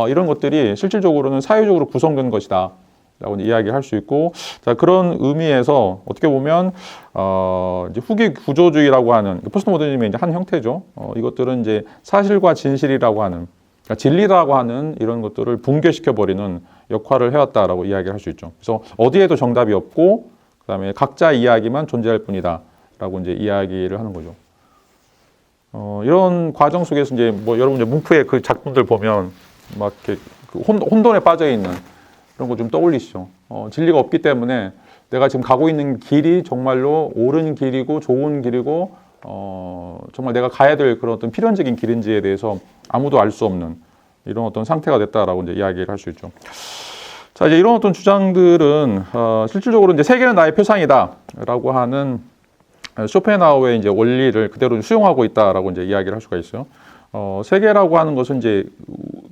이런 것들이 실질적으로는 사회적으로 구성된 것이다 라고 이야기할 수 있고, 자, 그런 의미에서 어떻게 보면 이제 후기 구조주의라고 하는 포스트 모더니즘의 이제 한 형태죠. 이것들은 이제 사실과 진실이라고 하는, 그러니까 진리라고 하는 이런 것들을 붕괴시켜 버리는 역할을 해왔다라고 이야기를 할 수 있죠. 그래서 어디에도 정답이 없고, 그다음에 각자 이야기만 존재할 뿐이다라고 이제 이야기를 하는 거죠. 이런 과정 속에서 이제 뭐 여러분 이제 뭉크의 그 작품들 보면 막 이렇게 그 혼돈에 빠져 있는 그런 거 좀 떠올리시죠. 진리가 없기 때문에 내가 지금 가고 있는 길이 정말로 옳은 길이고 좋은 길이고 정말 내가 가야 될 그런 어떤 필연적인 길인지에 대해서 아무도 알 수 없는 이런 어떤 상태가 됐다라고 이제 이야기를 할 수 있죠. 자, 이제 이런 어떤 주장들은 실질적으로 이제 세계는 나의 표상이다라고 하는 쇼펜하우어의 이제 원리를 그대로 수용하고 있다라고 이제 이야기를 할 수가 있어요. 세계라고 하는 것은 이제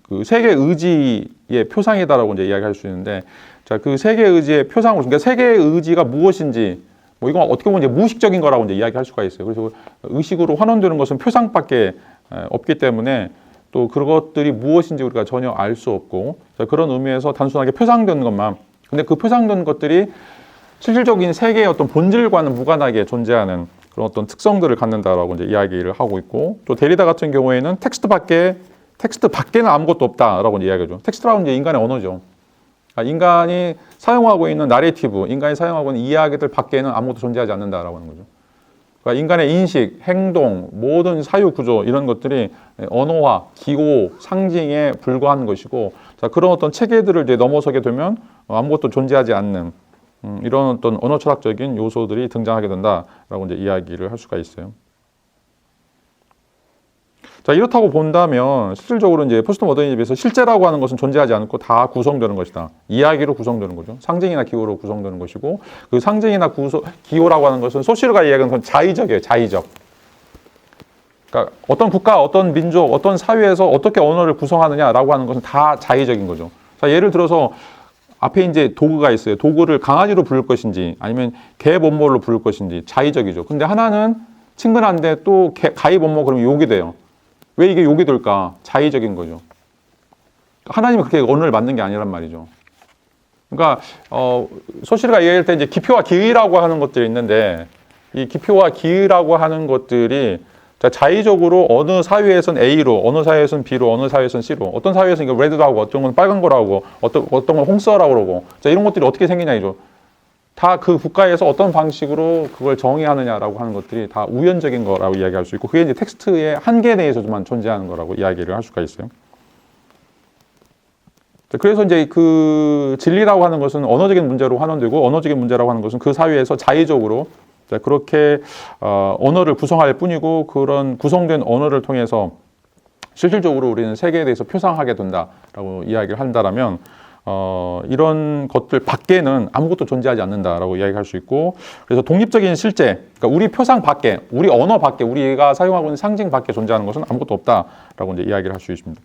그 세계 의지의 표상이다라고 이제 이야기할 수 있는데, 자, 그 세계 의지의 표상으로, 그러니까 세계 의지가 무엇인지, 뭐 이건 어떻게 보면 이제 무의식적인 거라고 이제 이야기할 수가 있어요. 그래서 의식으로 환원되는 것은 표상밖에 없기 때문에 또 그것들이 무엇인지 우리가 전혀 알 수 없고, 자, 그런 의미에서 단순하게 표상된 것만, 근데 그 표상된 것들이 실질적인 세계의 어떤 본질과는 무관하게 존재하는 그런 어떤 특성들을 갖는다라고 이제 이야기를 하고 있고, 또 데리다 같은 경우에는 텍스트 밖에는 아무것도 없다라고 이제 이야기하죠. 텍스트라고는 이제 인간의 언어죠. 인간이 사용하고 있는 나레이티브, 인간이 사용하고 있는 이야기들 밖에는 아무것도 존재하지 않는다라고 하는 거죠. 그러니까 인간의 인식, 행동, 모든 사유 구조 이런 것들이 언어화, 기호, 상징에 불과한 것이고, 자, 그런 어떤 체계들을 이제 넘어서게 되면 아무것도 존재하지 않는 이런 어떤 언어 철학적인 요소들이 등장하게 된다라고 이제 이야기를 할 수가 있어요. 자, 이렇다고 본다면 실질적으로 이제 포스트 모더니즘에서 실제라고 하는 것은 존재하지 않고 다 구성되는 것이다. 이야기로 구성되는 거죠. 상징이나 기호로 구성되는 것이고, 그 상징이나 기호라고 하는 것은 소시르가 이야기하는 건 자의적이에요. 자의적. 그러니까 어떤 국가, 어떤 민족, 어떤 사회에서 어떻게 언어를 구성하느냐라고 하는 것은 다 자의적인 거죠. 자, 예를 들어서 앞에 이제 도구가 있어요. 도구를 강아지로 부를 것인지 아니면 개 본모로 부를 것인지 자의적이죠. 근데 하나는 친근한데 또 가히 본모 그러면 욕이 돼요. 왜 이게 욕이 될까? 자의적인 거죠. 하나님은 그렇게 언어를 만든 게 아니란 말이죠. 그러니까 소시르가 얘기할 때 이제 기표와 기의라고 하는 것들이 있는데, 이 기표와 기의라고 하는 것들이 자의적으로 어느 사회에서는 A로, 어느 사회에서는 B로, 어느 사회에서는 C로, 어떤 사회에서는 이거 레드라고 하고, 어떤 건 빨간 거라고 하고, 어떤 건 홍서라고 그러고, 자, 이런 것들이 어떻게 생기냐 이죠. 다 그 국가에서 어떤 방식으로 그걸 정의하느냐라고 하는 것들이 다 우연적인 거라고 이야기할 수 있고, 그게 이제 텍스트의 한계 내에서만 존재하는 거라고 이야기를 할 수가 있어요. 그래서 이제 그 진리라고 하는 것은 언어적인 문제로 환원되고, 언어적인 문제라고 하는 것은 그 사회에서 자의적으로 그렇게 언어를 구성할 뿐이고, 그런 구성된 언어를 통해서 실질적으로 우리는 세계에 대해서 표상하게 된다라고 이야기를 한다라면, 이런 것들 밖에는 아무것도 존재하지 않는다라고 이야기할 수 있고, 그래서 독립적인 실제, 그러니까 우리 표상 밖에, 우리 언어 밖에, 우리가 사용하고 있는 상징 밖에 존재하는 것은 아무것도 없다라고 이제 이야기를 할 수 있습니다.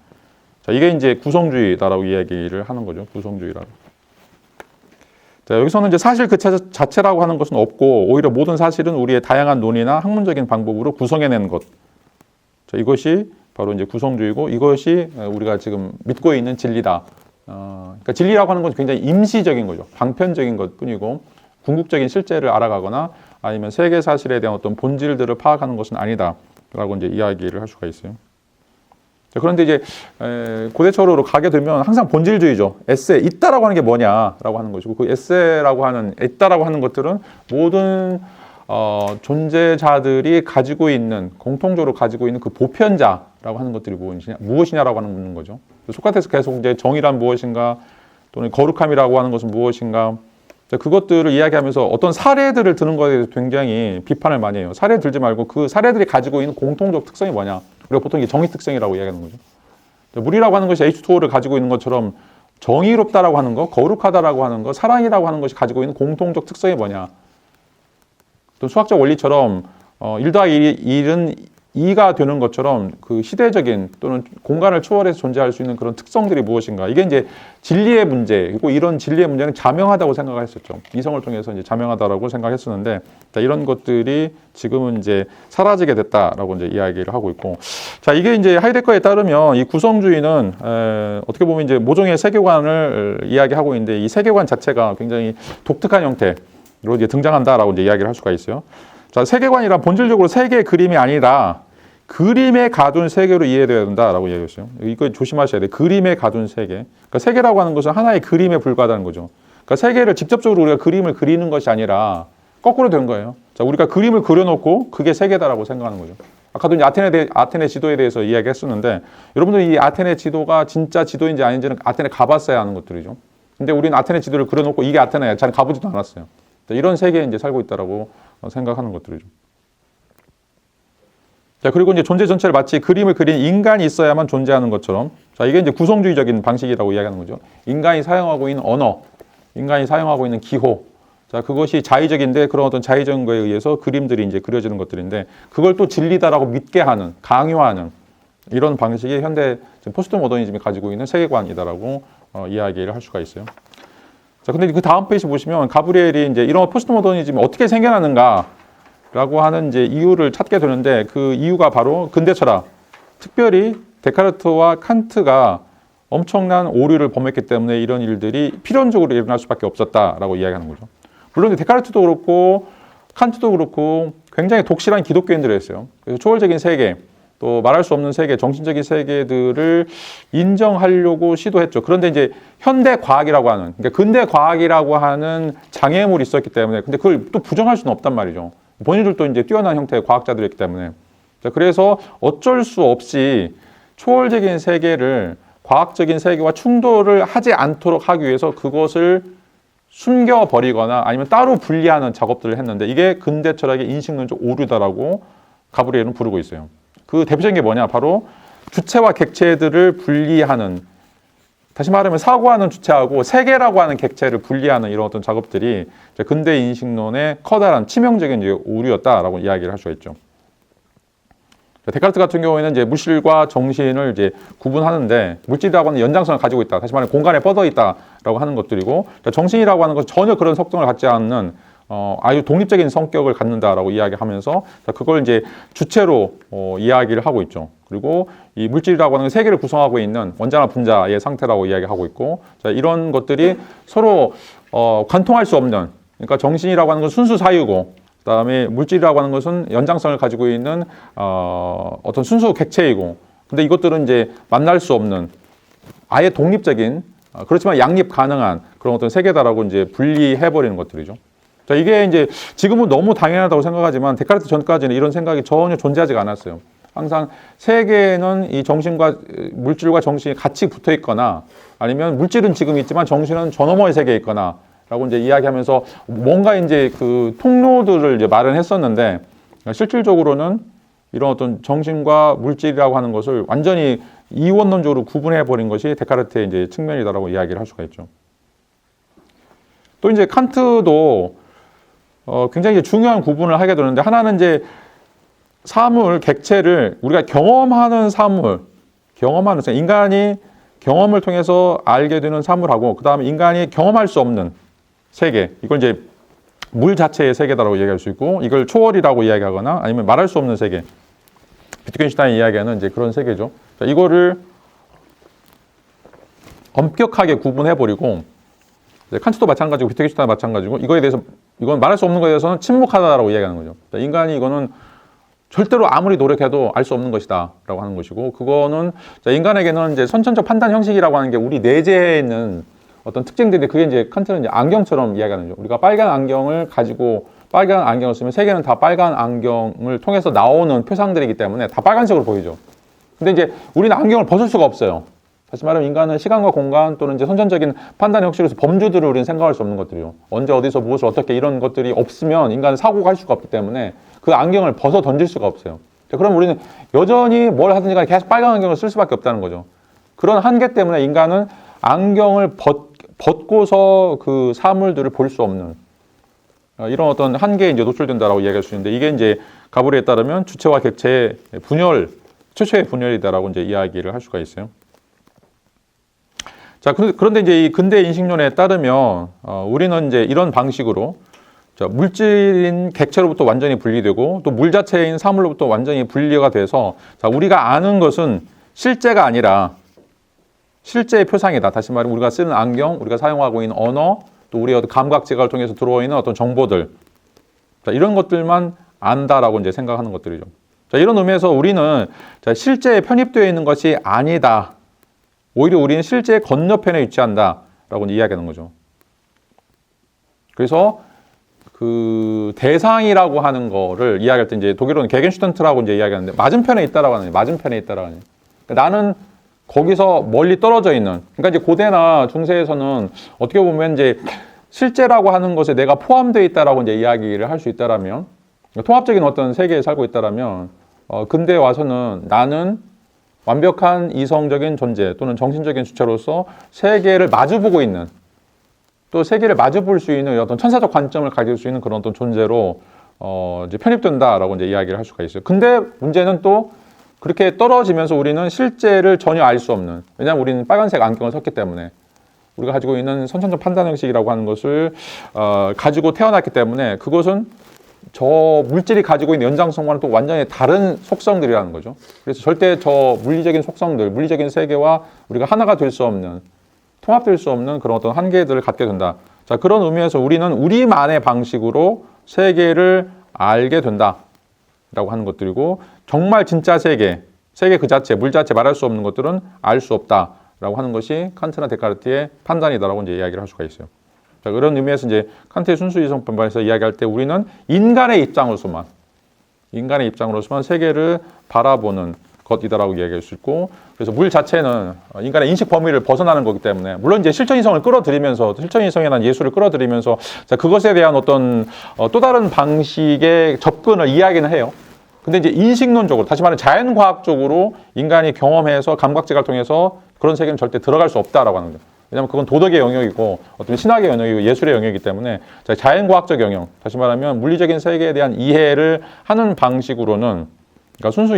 자, 이게 이제 구성주의다라고 이야기를 하는 거죠. 구성주의라고. 자, 여기서는 이제 사실 그 자체라고 하는 것은 없고, 오히려 모든 사실은 우리의 다양한 논의나 학문적인 방법으로 구성해낸 것. 자, 이것이 바로 이제 구성주의고, 이것이 우리가 지금 믿고 있는 진리다. 그러니까 진리라고 하는 것은 굉장히 임시적인 거죠. 방편적인 것 뿐이고, 궁극적인 실제를 알아가거나 아니면 세계 사실에 대한 어떤 본질들을 파악하는 것은 아니다라고 이제 이야기를 할 수가 있어요. 자, 그런데 이제 고대철으로 가게 되면 항상 본질주의죠. 에세, 있다라고 하는 게 뭐냐라고 하는 것이고, 그 에세라고 하는, 있다라고 하는 것들은 모든 존재자들이 가지고 있는, 공통적으로 가지고 있는 그 보편자라고 하는 것들이 무엇이냐라고 하는 묻는 거죠. 소크라테스 계속 이제 정의란 무엇인가, 또는 거룩함이라고 하는 것은 무엇인가, 그것들을 이야기하면서 어떤 사례들을 드는 것에 대해서 굉장히 비판을 많이 해요. 사례 들지 말고 그 사례들이 가지고 있는 공통적 특성이 뭐냐. 우리가 보통 이게 정의 특성이라고 이야기하는 거죠. 물이라고 하는 것이 H2O를 가지고 있는 것처럼 정의롭다라고 하는 거, 거룩하다라고 하는 거, 사랑이라고 하는 것이 가지고 있는 공통적 특성이 뭐냐. 또 수학적 원리처럼 1 더하기 1은 2가 되는 것처럼 그 시대적인 또는 공간을 초월해서 존재할 수 있는 그런 특성들이 무엇인가. 이게 이제 진리의 문제, 그리고 이런 진리의 문제는 자명하다고 생각했었죠. 이성을 통해서 이제 자명하다라고 생각했었는데, 이런 것들이 지금은 이제 사라지게 됐다라고 이제 이야기를 하고 있고, 자, 이게 이제 하이데거에 따르면 이 구성주의는 어떻게 보면 이제 모종의 세계관을 이야기하고 있는데, 이 세계관 자체가 굉장히 독특한 형태로 이제 등장한다라고 이제 이야기를 할 수가 있어요. 자, 세계관이란 본질적으로 세계의 그림이 아니라 그림에 가둔 세계로 이해되어야 된다라고 이야기했어요. 이거 조심하셔야 돼요. 그림에 가둔 세계. 그러니까 세계라고 하는 것은 하나의 그림에 불과하다는 거죠. 그러니까 세계를 직접적으로 우리가 그림을 그리는 것이 아니라 거꾸로 된 거예요. 자, 우리가 그림을 그려놓고 그게 세계다라고 생각하는 거죠. 아까도 이제 아테네 지도에 대해서 이야기했었는데, 여러분들이 이 아테네 지도가 진짜 지도인지 아닌지는 아테네 가봤어야 하는 것들이죠. 근데 우리는 아테네 지도를 그려놓고 이게 아테네야. 잘 가보지도 않았어요. 자, 이런 세계에 이제 살고 있다라고 생각하는 것들이죠. 자, 그리고 이제 존재 전체를 마치 그림을 그린 인간이 있어야만 존재하는 것처럼, 자, 이게 이제 구성주의적인 방식이라고 이야기하는 거죠. 인간이 사용하고 있는 언어, 인간이 사용하고 있는 기호, 자, 그것이 자의적인데 그런 어떤 자의적인 거에 의해서 그림들이 이제 그려지는 것들인데, 그걸 또 진리다라고 믿게 하는, 강요하는 이런 방식이 현대 포스트 모더니즘이 가지고 있는 세계관이다라고 이야기를 할 수가 있어요. 자, 근데 그 다음 페이지 보시면 가브리엘이 이제 이런 포스트 모더니즘이 어떻게 생겨났는가 라고 하는 이제 이유를 찾게 되는데, 그 이유가 바로 근대 철학, 특별히 데카르트와 칸트가 엄청난 오류를 범했기 때문에 이런 일들이 필연적으로 일어날 수밖에 없었다라고 이야기하는 거죠. 물론 데카르트도 그렇고 칸트도 그렇고 굉장히 독실한 기독교인들이었어요. 그래서 초월적인 세계, 또 말할 수 없는 세계, 정신적인 세계들을 인정하려고 시도했죠. 그런데 이제 현대 과학이라고 하는, 그러니까 근대 과학이라고 하는 장애물이 있었기 때문에, 근데 그걸 또 부정할 수는 없단 말이죠. 본인들도 이제 뛰어난 형태의 과학자들이기 때문에. 자, 그래서 어쩔 수 없이 초월적인 세계를 과학적인 세계와 충돌을 하지 않도록 하기 위해서 그것을 숨겨버리거나 아니면 따로 분리하는 작업들을 했는데, 이게 근대 철학의 인식론적 오류다라고 가브리엘은 부르고 있어요. 그 대표적인 게 뭐냐? 바로 주체와 객체들을 분리하는, 다시 말하면 사고하는 주체하고 세계라고 하는 객체를 분리하는 이런 어떤 작업들이 근대 인식론의 커다란 치명적인 오류였다라고 이야기를 할 수가 있죠. 데카르트 같은 경우에는 이제 물질과 정신을 이제 구분하는데, 물질이라고 하는 연장성을 가지고 있다, 다시 말하면 공간에 뻗어 있다라고 하는 것들이고, 정신이라고 하는 것은 전혀 그런 속성을 갖지 않는 아주 독립적인 성격을 갖는다라고 이야기하면서 그걸 이제 주체로 이야기를 하고 있죠. 그리고 이 물질이라고 하는 세계를 구성하고 있는 원자나 분자의 상태라고 이야기하고 있고, 자, 이런 것들이 서로 관통할 수 없는, 그러니까 정신이라고 하는 건 순수 사유고, 그다음에 물질이라고 하는 것은 연장성을 가지고 있는 어떤 순수 객체이고, 근데 이것들은 이제 만날 수 없는 아예 독립적인, 그렇지만 양립 가능한 그런 어떤 세계다라고 이제 분리해 버리는 것들이죠. 자, 이게 이제 지금은 너무 당연하다고 생각하지만 데카르트 전까지는 이런 생각이 전혀 존재하지가 않았어요. 항상 세계는 이 정신과 물질과 정신이 같이 붙어 있거나, 아니면 물질은 지금 있지만 정신은 저 너머의 세계에 있거나 라고 이제 이야기하면서 뭔가 이제 그 통로들을 이제 마련했었는데, 실질적으로는 이런 어떤 정신과 물질이라고 하는 것을 완전히 이원론적으로 구분해 버린 것이 데카르트의 이제 측면이다라고 이야기를 할 수가 있죠. 또 이제 칸트도 굉장히 중요한 구분을 하게 되는데, 하나는 이제 사물, 객체를 우리가 경험하는 사물, 경험하는 사물, 인간이 경험을 통해서 알게 되는 사물하고, 그 다음에 인간이 경험할 수 없는 세계, 이걸 이제 물 자체의 세계다라고 이야기할 수 있고, 이걸 초월이라고 이야기하거나 아니면 말할 수 없는 세계, 비트겐슈타인이 이야기하는 이제 그런 세계죠. 자, 이거를 엄격하게 구분해버리고, 칸트도 마찬가지고 비트겐슈타인도 마찬가지고, 이거에 대해서, 이건 말할 수 없는 것에 대해서는 침묵하다라고 이야기하는 거죠. 자, 인간이 이거는 절대로 아무리 노력해도 알 수 없는 것이다 라고 하는 것이고, 그거는 자, 인간에게는 이제 선천적 판단 형식이라고 하는 게 우리 내재에 있는 어떤 특징들이, 그게 이제 칸트는 이제 안경처럼 이야기하는 거죠. 우리가 빨간 안경을 가지고 빨간 안경을 쓰면 세계는 다 빨간 안경을 통해서 나오는 표상들이기 때문에 다 빨간색으로 보이죠. 근데 이제 우리는 안경을 벗을 수가 없어요. 다시 말하면 인간은 시간과 공간 또는 이제 선천적인 판단 형식으로서 범주들을 우리는 생각할 수 없는 것들이요. 언제 어디서 무엇을 어떻게 이런 것들이 없으면 인간은 사고가 할 수가 없기 때문에 그 안경을 벗어 던질 수가 없어요. 그럼 우리는 여전히 뭘 하든지 간에 계속 빨간 안경을 쓸 수밖에 없다는 거죠. 그런 한계 때문에 인간은 안경을 벗고서 그 사물들을 볼 수 없는 이런 어떤 한계에 이제 노출된다라고 이야기할 수 있는데, 이게 이제 가브리에 따르면 주체와 객체의 분열, 최초의 분열이다라고 이제 이야기를 할 수가 있어요. 자, 그런데 이제 이 근대 인식론에 따르면 우리는 이제 이런 방식으로 물질인 객체로부터 완전히 분리되고, 또 물 자체인 사물로부터 완전히 분리가 돼서, 자, 우리가 아는 것은 실제가 아니라 실제의 표상이다. 다시 말하면 우리가 쓰는 안경, 우리가 사용하고 있는 언어, 또 우리의 어떤 감각 지각을 통해서 들어와 있는 어떤 정보들, 자, 이런 것들만 안다라고 이제 생각하는 것들이죠. 자, 이런 의미에서 우리는 자, 실제에 편입되어 있는 것이 아니다. 오히려 우리는 실제의 건너편에 위치한다라고 이야기하는 거죠. 그래서 그 대상이라고 하는 거를 이야기할 때 이제 독일어는 게겐슈탄트라고 이제 이야기하는데, 맞은편에 있다라고 하는, 맞은편에 있다라고 하는. 그러니까 나는 거기서 멀리 떨어져 있는, 그러니까 이제 고대나 중세에서는 어떻게 보면 이제 실제라고 하는 것에 내가 포함되어 있다라고 이제 이야기를 할 수 있다라면, 통합적인 어떤 세계에 살고 있다라면, 근대에 와서는 나는 완벽한 이성적인 존재 또는 정신적인 주체로서 세계를 마주보고 있는, 또 세계를 마주볼 수 있는 어떤 천사적 관점을 가질 수 있는 그런 어떤 존재로 이제 편입된다라고 이제 이야기를 할 수가 있어요. 근데 문제는 또 그렇게 떨어지면서 우리는 실제를 전혀 알 수 없는, 왜냐하면 우리는 빨간색 안경을 썼기 때문에, 우리가 가지고 있는 선천적 판단 형식이라고 하는 것을 가지고 태어났기 때문에, 그것은 저 물질이 가지고 있는 연장성과는 또 완전히 다른 속성들이라는 거죠. 그래서 절대 저 물리적인 속성들, 물리적인 세계와 우리가 하나가 될 수 없는, 통합될 수 없는 그런 어떤 한계들을 갖게 된다. 자, 그런 의미에서 우리는 우리만의 방식으로 세계를 알게 된다라고 하는 것들이고, 정말 진짜 세계 그 자체, 물 자체 말할 수 없는 것들은 알 수 없다라고 하는 것이 칸트나 데카르트의 판단이다라고 이제 이야기를 할 수가 있어요. 자, 그런 의미에서 이제 칸트의 순수 이성 편반에서 이야기할 때 우리는 인간의 입장으로서만 세계를 바라보는 것이다라고 이야기할 수 있고, 그래서 물 자체는 인간의 인식 범위를 벗어나는 거기 때문에, 물론 이제 실천 이성을 끌어들이면서, 실천 이성에 대한 예술을 끌어들이면서, 자, 그것에 대한 어떤 또 다른 방식의 접근을 이야기는 해요. 근데 이제 인식론적으로, 다시 말해 자연과학적으로 인간이 경험해서 감각지각을 통해서 그런 세계는 절대 들어갈 수 없다라고 하는 거죠. 왜냐하면 그건 도덕의 영역이고 어떤 신학의 영역이고 예술의 영역이기 때문에, 자연과학적 영역, 다시 말하면 물리적인 세계에 대한 이해를 하는 방식으로는, 그러니까 순수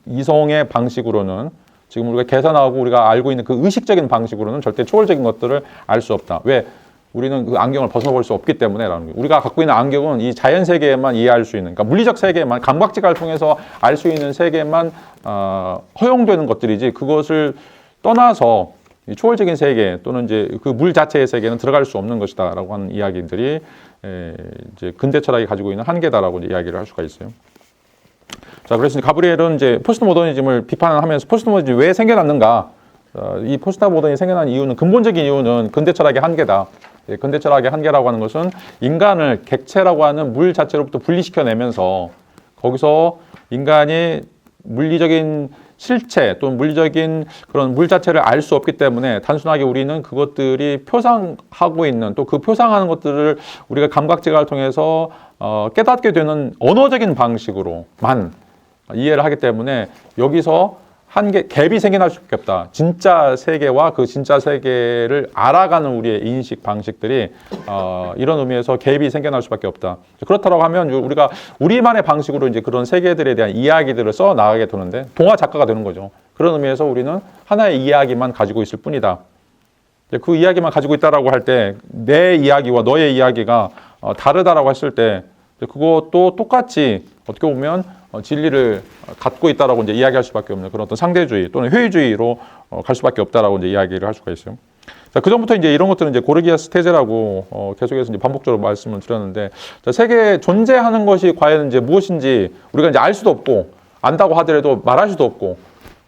이성의 방식으로는, 지금 우리가 계산하고 우리가 알고 있는 그 의식적인 방식으로는 절대 초월적인 것들을 알 수 없다. 왜? 우리는 그 안경을 벗어볼 수 없기 때문에라는 거예요. 우리가 갖고 있는 안경은 이 자연 세계에만 이해할 수 있는, 그러니까 물리적 세계에만, 감각지각을 통해서 알 수 있는 세계만 허용되는 것들이지, 그것을 떠나서 이 초월적인 세계 또는 이제 그 물 자체의 세계는 들어갈 수 없는 것이다라고 하는 이야기들이 이제 근대 철학이 가지고 있는 한계다라고 이제 이야기를 할 수가 있어요. 자, 그래서 가브리엘은 이제 포스트 모더니즘을 비판하면서 포스트 모더니즘이 왜 생겨났는가? 이 포스트 모더니즘이 생겨난 이유는, 근본적인 이유는 근대 철학의 한계다. 근대 철학의 한계라고 하는 것은 인간을 객체라고 하는 물 자체로부터 분리시켜내면서 거기서 인간이 물리적인 실체 또는 물리적인 그런 물 자체를 알 수 없기 때문에 단순하게 우리는 그것들이 표상하고 있는, 또 그 표상하는 것들을 우리가 감각지각을 통해서 깨닫게 되는 언어적인 방식으로만 이해를 하기 때문에 여기서 한계, 갭이 생겨날 수밖에 없다. 진짜 세계와 그 진짜 세계를 알아가는 우리의 인식 방식들이 이런 의미에서 갭이 생겨날 수밖에 없다. 그렇다고 하면 우리가 우리만의 방식으로 이제 그런 세계들에 대한 이야기들을 써 나가게 되는데 동화 작가가 되는 거죠. 그런 의미에서 우리는 하나의 이야기만 가지고 있을 뿐이다. 그 이야기만 가지고 있다라고 할 때 내 이야기와 너의 이야기가 다르다라고 했을 때 그것도 똑같이 어떻게 보면 진리를 갖고 있다라고 이제 이야기할 수밖에 없는 그런 어떤 상대주의 또는 회의주의로 갈 수밖에 없다라고 이제 이야기를 할 수가 있어요. 자, 그 전부터 이제 이런 것들은 이제 고르기아스 테제라고 계속해서 이제 반복적으로 말씀을 드렸는데, 자, 세계에 존재하는 것이 과연 이제 무엇인지 우리가 이제 알 수도 없고, 안다고 하더라도 말할 수도 없고,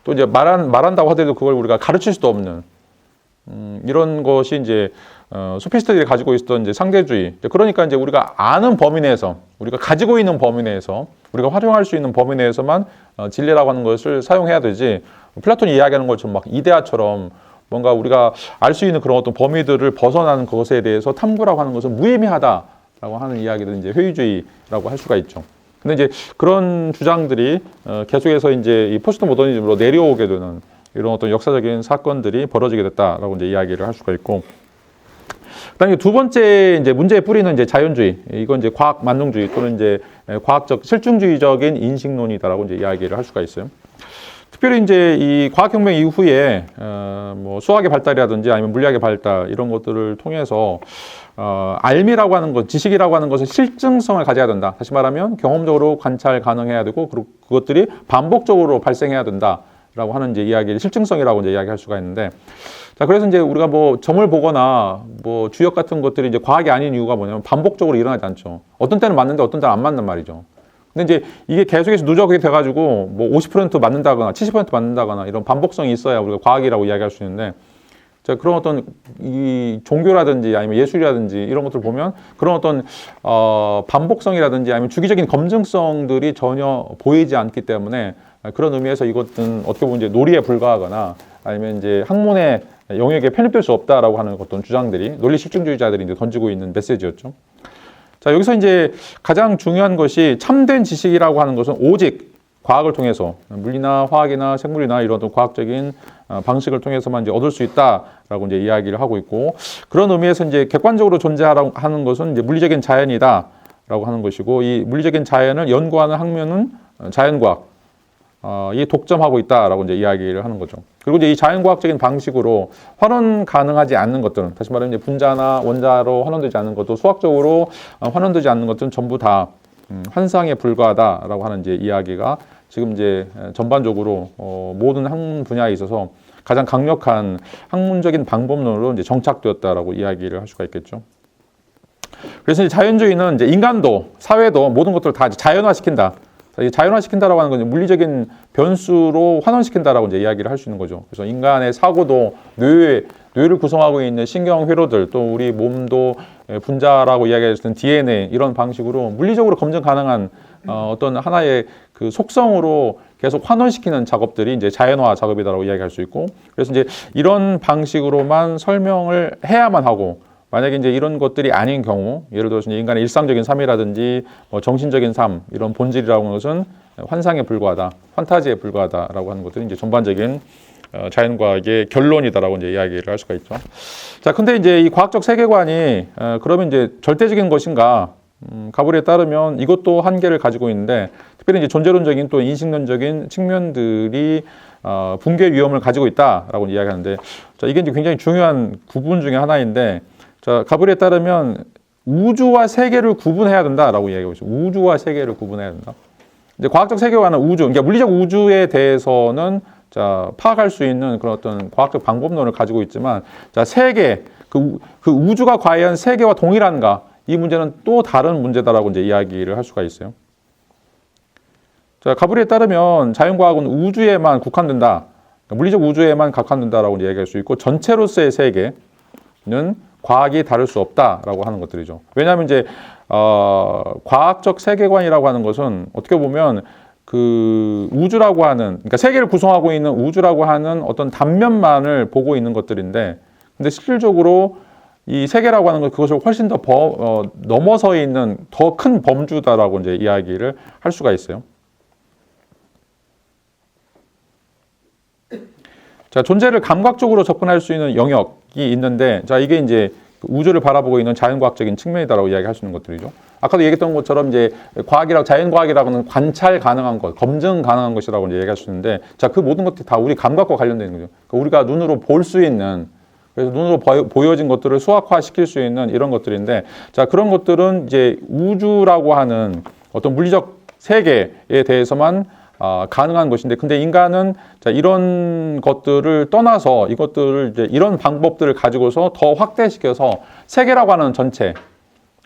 또 이제 말한다고 하더라도 그걸 우리가 가르칠 수도 없는 이런 것이 이제 소피스트들이 가지고 있었던 이제 상대주의. 그러니까 이제 우리가 아는 범위 내에서, 우리가 가지고 있는 범위 내에서, 우리가 활용할 수 있는 범위 내에서만 진리라고 하는 것을 사용해야 되지, 플라톤이 이야기하는 것처럼 막 이데아처럼 뭔가 우리가 알 수 있는 그런 어떤 범위들을 벗어나는 것에 대해서 탐구라고 하는 것은 무의미하다라고 하는 이야기를 이제 회의주의라고 할 수가 있죠. 근데 이제 그런 주장들이 계속해서 이제 이 포스트 모더니즘으로 내려오게 되는 이런 어떤 역사적인 사건들이 벌어지게 됐다라고 이제 이야기를 할 수가 있고, 그다음에 두 번째 이제 문제의 뿌리는 이제 자연주의, 이건 이제 과학 만능주의 또는 이제 과학적 실증주의적인 인식론이다라고 이제 이야기를 할 수가 있어요. 특별히 이제 이 과학혁명 이후에 뭐 수학의 발달이라든지 아니면 물리학의 발달 이런 것들을 통해서 알미라고 하는 것, 지식이라고 하는 것은 실증성을 가져야 된다. 다시 말하면 경험적으로 관찰 가능해야 되고, 그리고 그것들이 반복적으로 발생해야 된다라고 하는 이제 이야기를 실증성이라고 이제 이야기할 수가 있는데, 자, 그래서 이제 우리가 뭐 점을 보거나 뭐 주역 같은 것들이 이제 과학이 아닌 이유가 뭐냐면 반복적으로 일어나지 않죠. 어떤 때는 맞는데 어떤 때는 안 맞는 말이죠. 근데 이제 이게 계속해서 누적이 돼가지고 뭐 50% 맞는다거나 70% 맞는다거나 이런 반복성이 있어야 우리가 과학이라고 이야기할 수 있는데, 자, 그런 어떤 이 종교라든지 아니면 예술이라든지 이런 것들 보면 그런 어떤 반복성이라든지 아니면 주기적인 검증성들이 전혀 보이지 않기 때문에, 그런 의미에서 이것은 어떻게 보면 이제 놀이에 불과하거나 아니면 이제 학문의 영역에 편입될 수 없다라고 하는 어떤 주장들이 논리 실증주의자들이 이제 던지고 있는 메시지였죠. 자, 여기서 이제 가장 중요한 것이 참된 지식이라고 하는 것은 오직 과학을 통해서, 물리나 화학이나 생물이나 이런 어떤 과학적인 방식을 통해서만 이제 얻을 수 있다라고 이제 이야기를 하고 있고, 그런 의미에서 이제 객관적으로 존재하라고 하는 것은 이제 물리적인 자연이다라고 하는 것이고, 이 물리적인 자연을 연구하는 학문은 자연과학, 이 독점하고 있다라고 이제 이야기를 하는 거죠. 그리고 이제 이 자연과학적인 방식으로 환원 가능하지 않는 것들은, 다시 말하면 이제 분자나 원자로 환원되지 않는 것도, 수학적으로 환원되지 않는 것들은 전부 다 환상에 불과하다라고 하는 이제 이야기가 지금 이제 전반적으로 모든 학문 분야에 있어서 가장 강력한 학문적인 방법론으로 이제 정착되었다라고 이야기를 할 수가 있겠죠. 그래서 이제 자연주의는 이제 인간도 사회도 모든 것들을 다 자연화시킨다. 자연화시킨다라고 하는 건 물리적인 변수로 환원시킨다라고 이제 이야기를 할 수 있는 거죠. 그래서 인간의 사고도 뇌를 구성하고 있는 신경회로들 또 우리 몸도 분자라고 이야기할 수 있는 DNA 이런 방식으로 물리적으로 검증 가능한 어떤 하나의 그 속성으로 계속 환원시키는 작업들이 이제 자연화 작업이다라고 이야기할 수 있고 그래서 이제 이런 방식으로만 설명을 해야만 하고 만약에 이제 이런 것들이 아닌 경우, 예를 들어서 이제 인간의 일상적인 삶이라든지 뭐 정신적인 삶, 이런 본질이라고 하는 것은 환상에 불과하다, 판타지에 불과하다라고 하는 것들이 이제 전반적인 자연과학의 결론이다라고 이제 이야기를 할 수가 있죠. 자, 근데 이제 이 과학적 세계관이 그러면 이제 절대적인 것인가? 가브리에 따르면 이것도 한계를 가지고 있는데 특별히 이제 존재론적인 또 인식론적인 측면들이 붕괴 위험을 가지고 있다라고 이야기하는데 자, 이게 이제 굉장히 중요한 구분 중에 하나인데 자, 가브리에 따르면 우주와 세계를 구분해야 된다라고 이야기하고 있어요. 우주와 세계를 구분해야 된다. 이제 과학적 세계관은 우주, 그러니까 물리적 우주에 대해서는 자, 파악할 수 있는 그런 어떤 과학적 방법론을 가지고 있지만 자, 세계, 그 우주가 과연 세계와 동일한가? 이 문제는 또 다른 문제다라고 이제 이야기를 할 수가 있어요. 자, 가브리에 따르면 자연과학은 우주에만 국한된다. 그러니까 물리적 우주에만 국한된다라고 이야기할 수 있고 전체로서의 세계는 과학이 다룰 수 없다라고 하는 것들이죠. 왜냐하면 이제 과학적 세계관이라고 하는 것은 어떻게 보면 그 우주라고 하는 그러니까 세계를 구성하고 있는 우주라고 하는 어떤 단면만을 보고 있는 것들인데 근데 실질적으로 이 세계라고 하는 것 그것을 훨씬 더 넘어서 있는 더 큰 범주다라고 이제 이야기를 할 수가 있어요. 자, 존재를 감각적으로 접근할 수 있는 영역이 있는데, 자, 이게 이제 우주를 바라보고 있는 자연과학적인 측면이다라고 이야기할 수 있는 것들이죠. 아까도 얘기했던 것처럼 이제 과학이라고, 자연과학이라고는 관찰 가능한 것, 검증 가능한 것이라고 이제 얘기할 수 있는데, 자, 그 모든 것들이 다 우리 감각과 관련된 거죠. 그러니까 우리가 눈으로 볼 수 있는, 그래서 눈으로 보여진 것들을 수학화 시킬 수 있는 이런 것들인데, 자, 그런 것들은 이제 우주라고 하는 어떤 물리적 세계에 대해서만 가능한 것인데, 근데 인간은 자, 이런 것들을 떠나서 이것들을 이제 이런 방법들을 가지고서 더 확대시켜서 세계라고 하는 전체,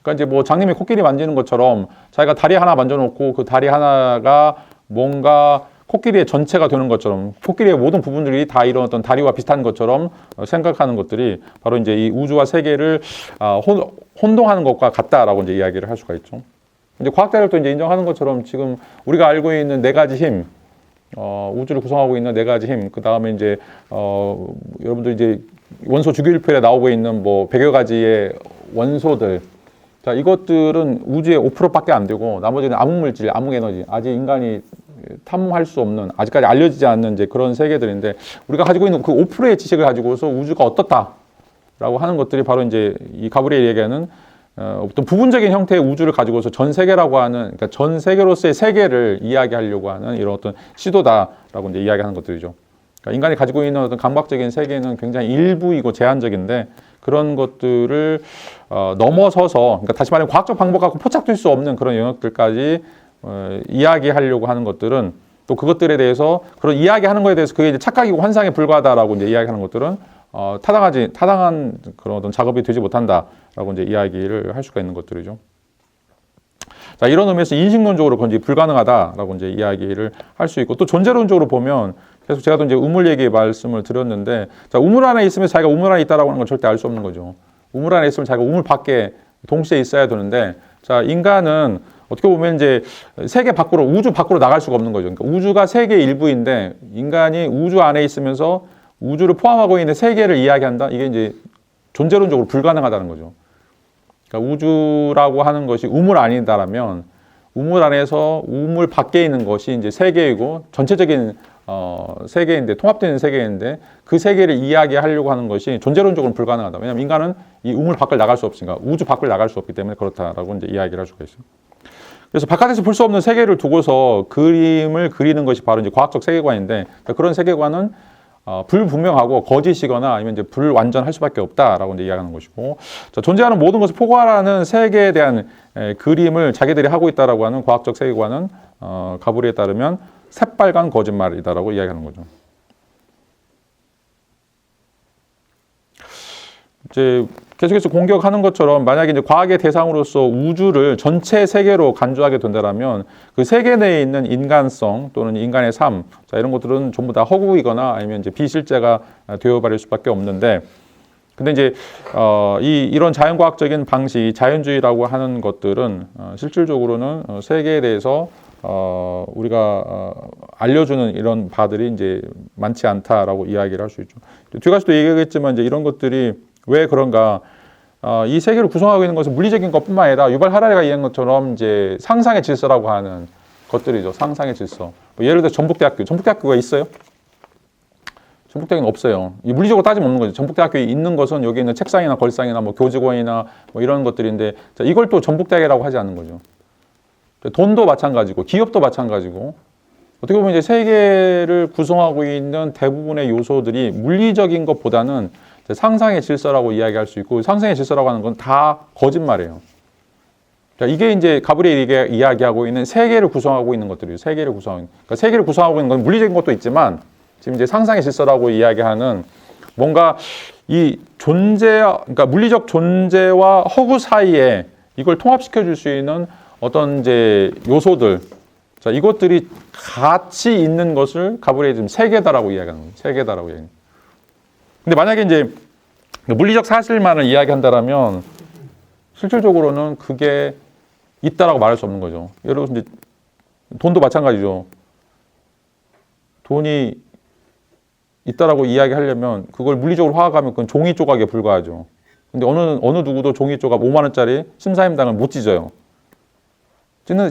그러니까 이제 뭐 장님이 코끼리 만지는 것처럼 자기가 다리 하나 만져놓고 그 다리 하나가 뭔가 코끼리의 전체가 되는 것처럼 코끼리의 모든 부분들이 다 이런 어떤 다리와 비슷한 것처럼 생각하는 것들이 바로 이제 이 우주와 세계를 혼동하는 것과 같다라고 이제 이야기를 할 수가 있죠. 이제 과학자들도 이제 인정하는 것처럼 지금 우리가 알고 있는 네 가지 힘, 우주를 구성하고 있는 네 가지 힘, 그 다음에 이제 여러분들 이제 원소 주기율표에 나오고 있는 뭐 100여 가지의 원소들, 자, 이것들은 우주의 5%밖에 안 되고 나머지는 암흑물질, 암흑에너지, 아직 인간이 탐험할 수 없는, 아직까지 알려지지 않는 이제 그런 세계들인데 우리가 가지고 있는 그 5%의 지식을 가지고서 우주가 어떻다라고 하는 것들이 바로 이제 이 가브리엘이 얘기하는 어떤 부분적인 형태의 우주를 가지고서 전 세계라고 하는, 그러니까 전 세계로서의 세계를 이야기하려고 하는 이런 어떤 시도다라고 이제 이야기하는 것들이죠. 그러니까 인간이 가지고 있는 어떤 감각적인 세계는 굉장히 일부이고 제한적인데 그런 것들을 넘어서서, 그러니까 다시 말하면 과학적 방법 갖고 포착될 수 없는 그런 영역들까지 이야기하려고 하는 것들은 또 그것들에 대해서 그런 이야기하는 것에 대해서 그게 이제 착각이고 환상에 불과하다라고 이제 이야기하는 것들은 타당한 그런 어떤 작업이 되지 못한다라고 이제 이야기를 할 수가 있는 것들이죠. 자, 이런 의미에서 인식론적으로 그건 이제 불가능하다라고 이제 이야기를 할 수 있고 또 존재론적으로 보면 계속 제가 또 이제 우물 얘기 말씀을 드렸는데 자, 우물 안에 있으면 자기가 우물 안에 있다라고 하는 건 절대 알 수 없는 거죠. 우물 안에 있으면 자기가 우물 밖에 동시에 있어야 되는데 자, 인간은 어떻게 보면 이제 세계 밖으로, 우주 밖으로 나갈 수가 없는 거죠. 그러니까 우주가 세계의 일부인데 인간이 우주 안에 있으면서 우주를 포함하고 있는 세계를 이야기한다? 이게 이제 존재론적으로 불가능하다는 거죠. 그러니까 우주라고 하는 것이 우물 안이다라면 우물 안에서 우물 밖에 있는 것이 이제 세계이고 전체적인 세계인데, 통합되는 세계인데 그 세계를 이야기하려고 하는 것이 존재론적으로 불가능하다. 왜냐하면 인간은 이 우물 밖을 나갈 수 없으니까, 우주 밖을 나갈 수 없기 때문에 그렇다라고 이제 이야기를 할 수가 있어요. 그래서 바깥에서 볼 수 없는 세계를 두고서 그림을 그리는 것이 바로 이제 과학적 세계관인데 그런 세계관은 불분명하고 거짓이거나 아니면 이제 불완전할 수밖에 없다라고 이제 이야기하는 것이고, 자, 존재하는 모든 것을 포괄하는 세계에 대한 그림을 자기들이 하고 있다라고 하는 과학적 세계관은 가브리에 따르면 새빨간 거짓말이다라고 이야기하는 거죠. 이제 계속해서 공격하는 것처럼 만약에 이제 과학의 대상으로서 우주를 전체 세계로 간주하게 된다면 그 세계 내에 있는 인간성 또는 인간의 삶, 자, 이런 것들은 전부 다 허구이거나 아니면 이제 비실제가 되어버릴 수밖에 없는데, 근데 이제 이런 자연과학적인 방식, 자연주의라고 하는 것들은 실질적으로는 세계에 대해서 우리가 알려주는 이런 바들이 이제 많지 않다라고 이야기를 할 수 있죠. 뒤가서도 얘기하겠지만 이제 이런 것들이 왜 그런가? 이 세계를 구성하고 있는 것은 물리적인 것뿐만 아니라 유발 하라리가 이야기한 것처럼 이제 상상의 질서라고 하는 것들이죠. 상상의 질서. 뭐 예를 들어 전북대학교가 있어요? 전북대학교는 없어요. 이 물리적으로 따지면 없는 거죠. 전북대학교에 있는 것은 여기 있는 책상이나 걸상이나 뭐 교직원이나 뭐 이런 것들인데, 자, 이걸 또 전북대학이라고 하지 않는 거죠. 돈도 마찬가지고 기업도 마찬가지고, 어떻게 보면 이제 세계를 구성하고 있는 대부분의 요소들이 물리적인 것보다는 상상의 질서라고 이야기할 수 있고, 상상의 질서라고 하는 건 다 거짓말이에요. 자, 이게 이제 가브리엘이 이야기하고 있는 세계를 구성하고 있는 것들이에요. 세계를 구성하고, 그러니까 세계를 구성하고 있는 건 물리적인 것도 있지만 지금 이제 상상의 질서라고 이야기하는 뭔가 이 존재, 그러니까 물리적 존재와 허구 사이에 이걸 통합시켜 줄 수 있는 어떤 이제 요소들, 자, 이것들이 같이 있는 것을 가브리엘이 지금 세계다라고 이야기하는 거예요. 세계다라고 이야기해요. 근데 만약에 이제 물리적 사실만을 이야기한다라면 실질적으로는 그게 있다라고 말할 수 없는 거죠. 예를 들어서 이제 돈도 마찬가지죠. 돈이 있다라고 이야기하려면 그걸 물리적으로 화학하면 그건 종이 조각에 불과하죠. 근데 어느 누구도 종이 조각 5만 원짜리 심사임당을 못 찢어요.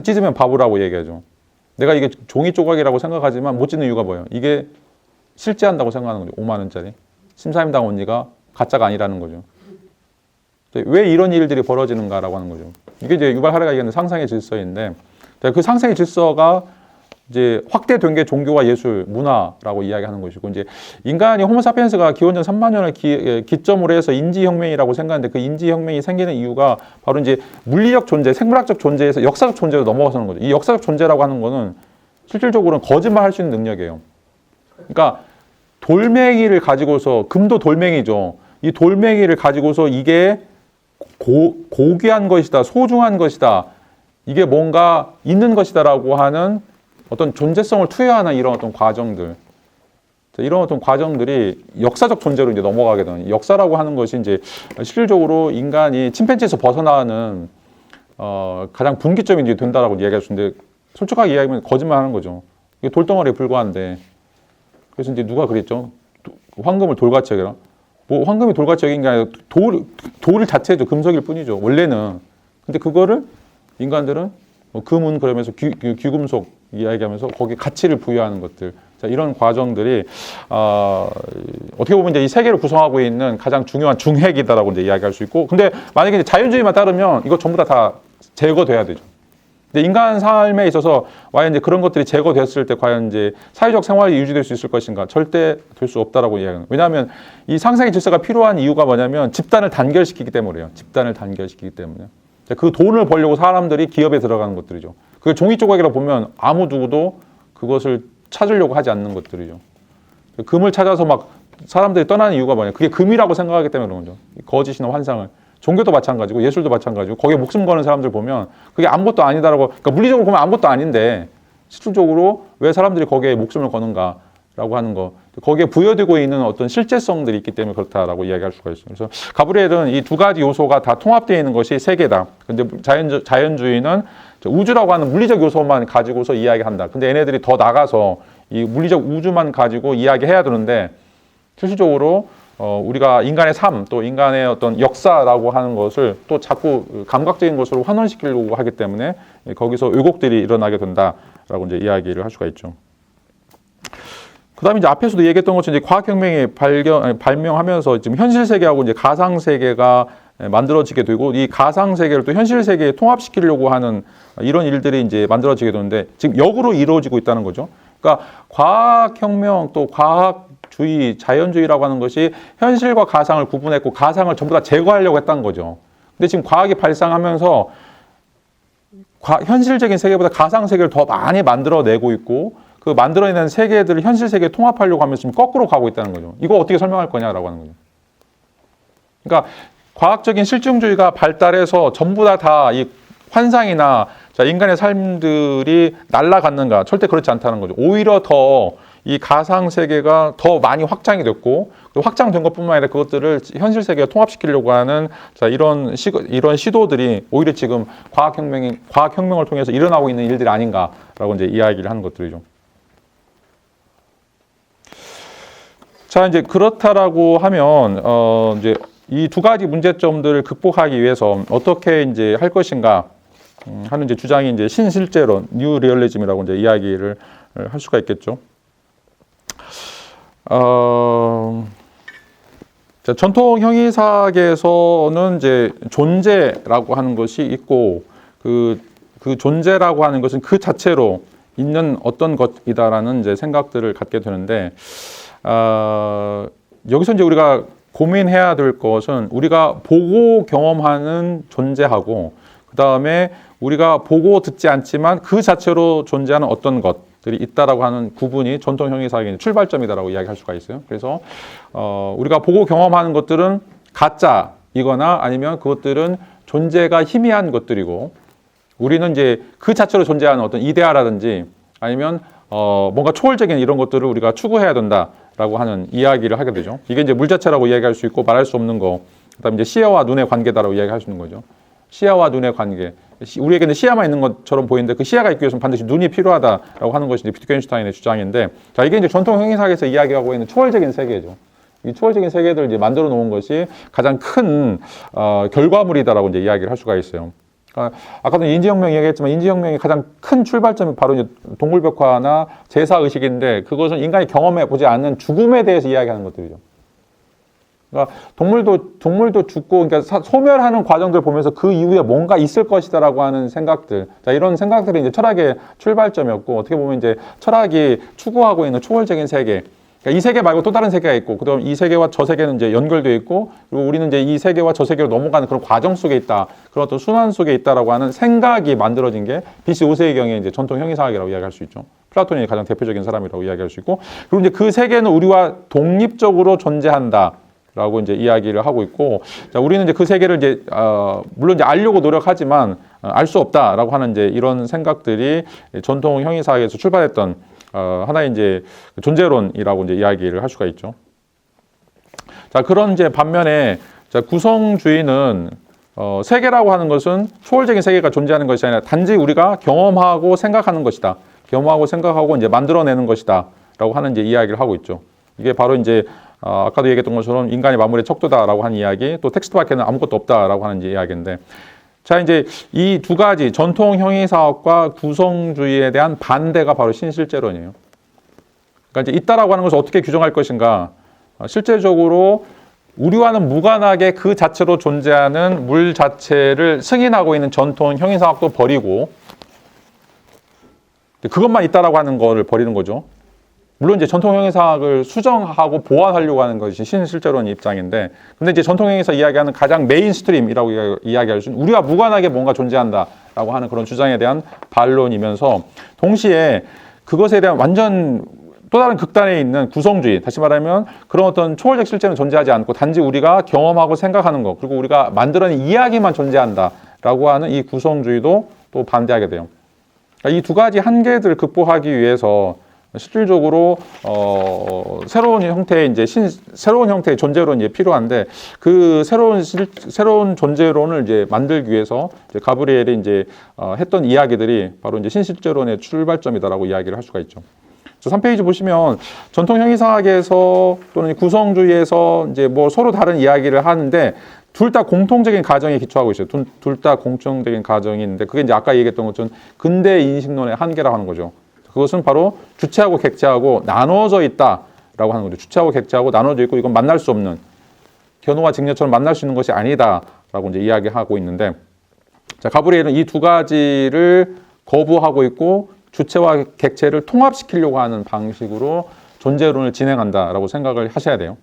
찢으면 바보라고 얘기하죠. 내가 이게 종이 조각이라고 생각하지만 못 찢는 이유가 뭐예요? 이게 실제한다고 생각하는 거죠. 5만 원짜리. 심사임당 언니가 가짜가 아니라는 거죠. 왜 이런 일들이 벌어지는가라고 하는 거죠. 이게 이제 유발 하라리가 얘기하는 상상의 질서인데, 그 상상의 질서가 이제 확대된 게 종교와 예술, 문화라고 이야기하는 것이고, 이제 인간이 호모사피엔스가 기원전 3만 년을 기점으로 해서 인지혁명이라고 생각하는데, 그 인지혁명이 생기는 이유가 바로 이제 물리적 존재, 생물학적 존재에서 역사적 존재로 넘어가서는 거죠. 이 역사적 존재라고 하는 거는 실질적으로는 거짓말할 수 있는 능력이에요. 그러니까 돌멩이를 가지고서, 금도 돌멩이죠. 이 돌멩이를 가지고서 이게 고귀한 것이다, 소중한 것이다, 이게 뭔가 있는 것이다라고 하는 어떤 존재성을 투여하는 이런 어떤 과정들, 이런 어떤 과정들이 역사적 존재로 이제 넘어가게 되는, 역사라고 하는 것이 이제 실질적으로 인간이 침팬지에서 벗어나는 가장 분기점이 이제 된다라고 이야기할 수 있는데, 솔직하게 이야기하면 거짓말하는 거죠. 이게 돌덩어리에 불과한데. 그래서 이제 누가 그랬죠? 황금을 돌같이 여겨라. 뭐 황금이 돌같이 여긴 게 아니라 돌 자체죠. 금속일 뿐이죠. 원래는. 근데 그거를 인간들은 금은 그러면서 귀금속 이야기하면서 거기에 가치를 부여하는 것들. 자, 이런 과정들이 어떻게 보면 이제 이 세계를 구성하고 있는 가장 중요한 중핵이다라고 이제 이야기할 수 있고, 근데 만약에 이제 자연주의만 따르면 이거 전부 다 제거돼야 되죠. 근데 인간 삶에 있어서 과연 이제 그런 것들이 제거됐을 때 과연 이제 사회적 생활이 유지될 수 있을 것인가? 절대 될 수 없다라고 이야기합니다. 왜냐하면 이 상상의 질서가 필요한 이유가 뭐냐면 집단을 단결시키기 때문이에요. 집단을 단결시키기 때문에. 그 돈을 벌려고 사람들이 기업에 들어가는 것들이죠. 그게 종이 조각이라고 보면 아무 누구도 그것을 찾으려고 하지 않는 것들이죠. 금을 찾아서 막 사람들이 떠나는 이유가 뭐냐? 그게 금이라고 생각하기 때문에 그런 거죠. 거짓이나 환상을. 종교도 마찬가지고 예술도 마찬가지고 거기에 목숨 거는 사람들 보면 그게 아무것도 아니다라고, 그러니까 물리적으로 보면 아무것도 아닌데 실질적으로 왜 사람들이 거기에 목숨을 거는가라고 하는 거, 거기에 부여되고 있는 어떤 실제성들이 있기 때문에 그렇다라고 이야기할 수가 있어요. 그래서 가브리엘은 이 두 가지 요소가 다 통합되어 있는 것이 세계다. 근데 자연주의는 우주라고 하는 물리적 요소만 가지고서 이야기한다. 근데 얘네들이 더 나가서 이 물리적 우주만 가지고 이야기해야 되는데, 실질적으로 우리가 인간의 삶, 또 인간의 어떤 역사라고 하는 것을 또 자꾸 감각적인 것으로 환원시키려고 하기 때문에 거기서 왜곡들이 일어나게 된다라고 이제 이야기를 할 수가 있죠. 그 다음에 이제 앞에서도 얘기했던 것처럼 이제 과학혁명이 발명하면서 지금 현실 세계하고 이제 가상 세계가 만들어지게 되고, 이 가상 세계를 또 현실 세계에 통합시키려고 하는 이런 일들이 이제 만들어지게 되는데, 지금 역으로 이루어지고 있다는 거죠. 그러니까 과학혁명 또 과학 과학주의, 자연주의라고 하는 것이 현실과 가상을 구분했고 가상을 전부 다 제거하려고 했다는 거죠. 근데 지금 과학이 발상하면서 현실적인 세계보다 가상 세계를 더 많이 만들어내고 있고 그 만들어내는 세계들을 현실 세계에 통합하려고 하면서 지금 거꾸로 가고 있다는 거죠. 이거 어떻게 설명할 거냐라고 하는 거죠. 그러니까 과학적인 실증주의가 발달해서 전부 다 이 환상이나 인간의 삶들이 날아갔는가? 절대 그렇지 않다는 거죠. 오히려 더 이 가상 세계가 더 많이 확장이 됐고 확장된 것뿐만 아니라 그것들을 현실 세계에 통합시키려고 하는 이런 시도들이 오히려 지금 과학혁명을 통해서 일어나고 있는 일들이 아닌가라고 이제 이야기를 하는 것들이죠. 자, 이제 그렇다라고 하면 이제 이 두 가지 문제점들을 극복하기 위해서 어떻게 이제 할 것인가 하는 이제 주장이 이제 신실제론, 뉴 리얼리즘이라고 이제 이야기를 할 수가 있겠죠. 전통 형이사학에서는 이제 존재라고 하는 것이 있고 그 존재라고 하는 것은 그 자체로 있는 어떤 것이다라는 이제 생각들을 갖게 되는데 여기서 이제 우리가 고민해야 될 것은 우리가 보고 경험하는 존재하고 그 다음에 우리가 보고 듣지 않지만 그 자체로 존재하는 어떤 것들이 있다라고 하는 구분이 전통 형이사학의 출발점이다라고 이야기할 수가 있어요. 그래서 우리가 보고 경험하는 것들은 가짜이거나 아니면 그것들은 존재가 희미한 것들이고 우리는 이제 그 자체로 존재하는 어떤 이데아라든지 아니면 뭔가 초월적인 이런 것들을 우리가 추구해야 된다라고 하는 이야기를 하게 되죠. 이게 이제 물 자체라고 이야기할 수 있고 말할 수 없는 거. 그다음에 이제 시야와 눈의 관계다라고 이야기할 수 있는 거죠. 시야와 눈의 관계. 우리에게는 시야만 있는 것처럼 보이는데 그 시야가 있기 위해서는 반드시 눈이 필요하다라고 하는 것이 이제 비트겐슈타인의 주장인데, 자 이게 이제 전통 형이사학에서 이야기하고 있는 초월적인 세계죠. 이 초월적인 세계들을 이제 만들어 놓은 것이 가장 큰 결과물이다라고 이제 이야기를 할 수가 있어요. 아까도 인지혁명 이야기했지만 인지혁명의 가장 큰 출발점이 바로 이제 동물벽화나 제사의식인데 그것은 인간이 경험해 보지 않는 죽음에 대해서 이야기하는 것들이죠. 그러니까 동물도 죽고 그러니까 소멸하는 과정들을 보면서 그 이후에 뭔가 있을 것이다라고 하는 생각들. 자, 이런 생각들이 이제 철학의 출발점이었고 어떻게 보면 이제 철학이 추구하고 있는 초월적인 세계. 그러니까 이 세계 말고 또 다른 세계가 있고 그다음 이 세계와 저 세계는 이제 연결되어 있고 그리고 우리는 이제 이 세계와 저 세계로 넘어가는 그런 과정 속에 있다. 그런 어떤 순환 속에 있다라고 하는 생각이 만들어진 게 BC 5세기경의 이제 전통 형이사학이라고 이야기할 수 있죠. 플라톤이 가장 대표적인 사람이라고 이야기할 수 있고 그리고 이제 그 세계는 우리와 독립적으로 존재한다. 라고 이제 이야기를 하고 있고, 자, 우리는 이제 그 세계를 이제, 물론 이제 알려고 노력하지만, 알 수 없다라고 하는 이제 이런 생각들이 전통 형이사학에서 출발했던, 하나의 이제 존재론이라고 이제 이야기를 할 수가 있죠. 자, 그런 이제 반면에, 자, 구성주의는, 세계라고 하는 것은 초월적인 세계가 존재하는 것이 아니라 단지 우리가 경험하고 생각하는 것이다. 경험하고 생각하고 이제 만들어내는 것이다. 라고 하는 이제 이야기를 하고 있죠. 이게 바로 이제 아까도 얘기했던 것처럼 인간의 만물의 척도다라고 하는 이야기, 또 텍스트 밖에는 아무것도 없다라고 하는 이제 이야기인데, 자 이제 이 두 가지 전통 형이사학과 구성주의에 대한 반대가 바로 신실제론이에요. 그러니까 이제 있다라고 하는 것을 어떻게 규정할 것인가? 실제적으로 우리와는 무관하게 그 자체로 존재하는 물 자체를 승인하고 있는 전통 형이사학도 버리고 그것만 있다라고 하는 거를 버리는 거죠. 물론 이제 전통 형이사학을 수정하고 보완하려고 하는 것이 신실제론의 입장인데, 근데 이제 전통 형이사 이야기하는 가장 메인스트림이라고 이야기할 수 있는 우리와 무관하게 뭔가 존재한다라고 하는 그런 주장에 대한 반론이면서 동시에 그것에 대한 완전 또 다른 극단에 있는 구성주의, 다시 말하면 그런 어떤 초월적 실제는 존재하지 않고 단지 우리가 경험하고 생각하는 것, 그리고 우리가 만들어낸 이야기만 존재한다라고 하는 이 구성주의도 또 반대하게 돼요. 그러니까 이 두 가지 한계들을 극복하기 위해서 실질적으로 새로운 형태의 이제 새로운 형태의 존재론이 이제 필요한데 그 새로운 존재론을 이제 만들기 위해서 이제 가브리엘이 이제 했던 이야기들이 바로 이제 신실제론의 출발점이다라고 이야기를 할 수가 있죠. 3페이지 보시면 전통 형이사학에서 또는 구성주의에서 이제 뭐 서로 다른 이야기를 하는데 둘 다 공통적인 가정에 기초하고 있어요. 둘 다 공통적인 가정이 있는데 그게 이제 아까 얘기했던 것처럼 근대 인식론의 한계라고 하는 거죠. 그것은 바로 주체하고 객체하고 나눠져 있다라고 하는 거죠. 주체하고 객체하고 나눠져 있고 이건 만날 수 없는 견우와 직녀처럼 만날 수 있는 것이 아니다라고 이제 이야기하고 있는데, 자 가브리엘은 이 두 가지를 거부하고 있고 주체와 객체를 통합시키려고 하는 방식으로 존재론을 진행한다라고 생각을 하셔야 돼요.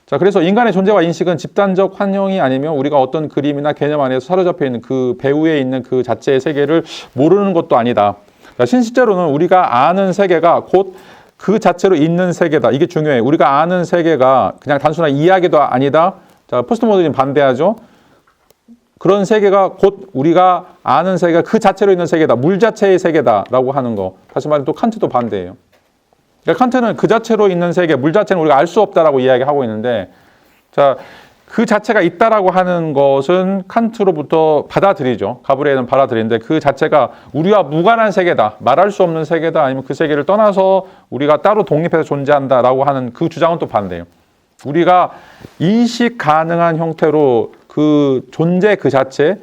자, 그래서 인간의 존재와 인식은 집단적 환영이 아니면 우리가 어떤 그림이나 개념 안에서 사로잡혀 있는 그 배후에 있는 그 자체의 세계를 모르는 것도 아니다. 자, 신실제로는 우리가 아는 세계가 곧 그 자체로 있는 세계다. 이게 중요해요. 우리가 아는 세계가 그냥 단순한 이야기도 아니다. 자, 포스트모더니즘 반대하죠. 그런 세계가 곧 우리가 아는 세계가 그 자체로 있는 세계다. 물 자체의 세계다라고 하는 거. 다시 말해 또 칸트도 반대예요. 그러니까 칸트는 그 자체로 있는 세계, 물 자체는 우리가 알 수 없다라고 이야기하고 있는데, 자, 그 자체가 있다라고 하는 것은 칸트로부터 받아들이죠. 가브리엘은 받아들이는데 그 자체가 우리와 무관한 세계다, 말할 수 없는 세계다, 아니면 그 세계를 떠나서 우리가 따로 독립해서 존재한다라고 하는 그 주장은 또 반대예요. 우리가 인식 가능한 형태로 그 존재 그 자체,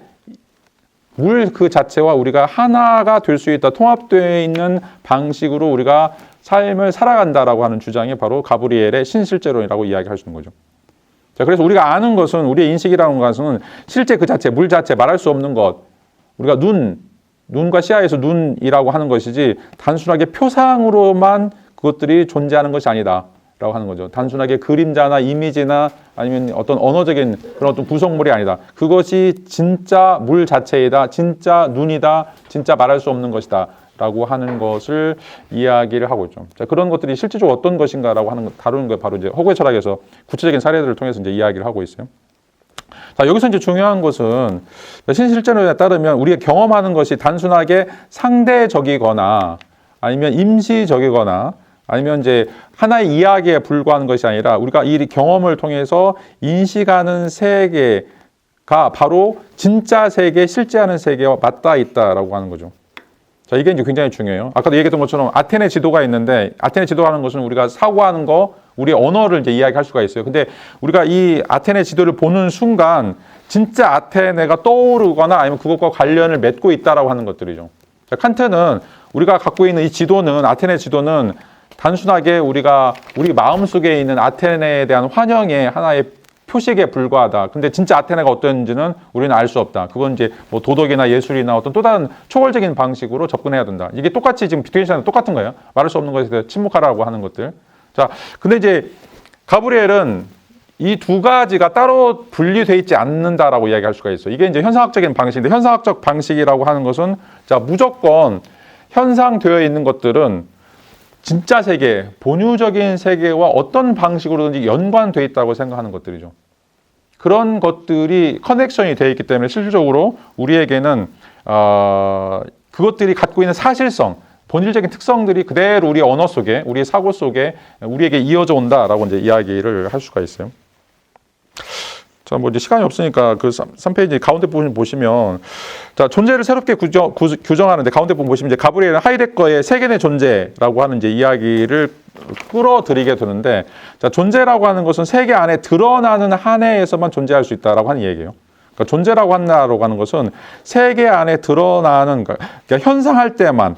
물 그 자체와 우리가 하나가 될 수 있다, 통합되어 있는 방식으로 우리가 삶을 살아간다라고 하는 주장이 바로 가브리엘의 신실제론이라고 이야기할 수 있는 거죠. 자, 그래서 우리가 아는 것은, 우리의 인식이라는 것은 실제 그 자체, 물 자체, 말할 수 없는 것, 우리가 눈과 시야에서 눈이라고 하는 것이지 단순하게 표상으로만 그것들이 존재하는 것이 아니다 라고 하는 거죠. 단순하게 그림자나 이미지나 아니면 어떤 언어적인 그런 어떤 구성물이 아니다. 그것이 진짜 물 자체이다, 진짜 눈이다, 진짜 말할 수 없는 것이다 라고 하는 것을 이야기를 하고 있죠. 자, 그런 것들이 실질적으로 어떤 것인가라고 하는 것, 다루는 게 바로 이제 허구의 철학에서 구체적인 사례들을 통해서 이제 이야기를 하고 있어요. 자, 여기서 이제 중요한 것은 신실제론에 따르면 우리가 경험하는 것이 단순하게 상대적이거나 아니면 임시적이거나 아니면 이제 하나의 이야기에 불과한 것이 아니라 우리가 이 경험을 통해서 인식하는 세계가 바로 진짜 세계, 실제하는 세계와 맞닿아 있다라고 하는 거죠. 자, 이게 이제 굉장히 중요해요. 아까도 얘기했던 것처럼 아테네 지도가 있는데, 아테네 지도라는 것은 우리가 사고하는 거, 우리의 언어를 이제 이야기할 수가 있어요. 근데 우리가 이 아테네 지도를 보는 순간 진짜 아테네가 떠오르거나 아니면 그것과 관련을 맺고 있다라고 하는 것들이죠. 자, 칸트는 우리가 갖고 있는 이 지도는, 아테네 지도는 단순하게 우리가 우리 마음속에 있는 아테네에 대한 환영의 하나의 표식에 불과하다. 근데 진짜 아테네가 어떤지는 우리는 알 수 없다. 그건 이제 뭐 도덕이나 예술이나 어떤 또 다른 초월적인 방식으로 접근해야 된다. 이게 똑같이 지금 비트겐슈타인은 똑같은 거예요. 말할 수 없는 것에 대해 침묵하라고 하는 것들. 자, 근데 이제 가브리엘은 이 두 가지가 따로 분리되어 있지 않는다라고 이야기할 수가 있어요. 이게 이제 현상학적인 방식인데, 현상학적 방식이라고 하는 것은 자, 무조건 현상되어 있는 것들은 진짜 세계, 본유적인 세계와 어떤 방식으로든지 연관되어 있다고 생각하는 것들이죠. 그런 것들이 커넥션이 되어 있기 때문에 실질적으로 우리에게는 그것들이 갖고 있는 사실성, 본질적인 특성들이 그대로 우리 언어 속에, 우리의 사고 속에 우리에게 이어져 온다라고 이제 이야기를 할 수가 있어요. 자, 뭐 이제 시간이 없으니까 그 3페이지 가운데 부분 보시면, 자, 존재를 새롭게 규정하는데 가운데 부분 보시면 이제 가브리엘은 하이데거의 세계의 존재라고 하는 이제 이야기를 끌어들이게 되는데, 자, 존재라고 하는 것은 세계 안에 드러나는 한해에서만 존재할 수 있다라고 하는 얘기예요. 그러니까 존재라고 하는 것은 세계 안에 드러나는, 그러니까 현상할 때만,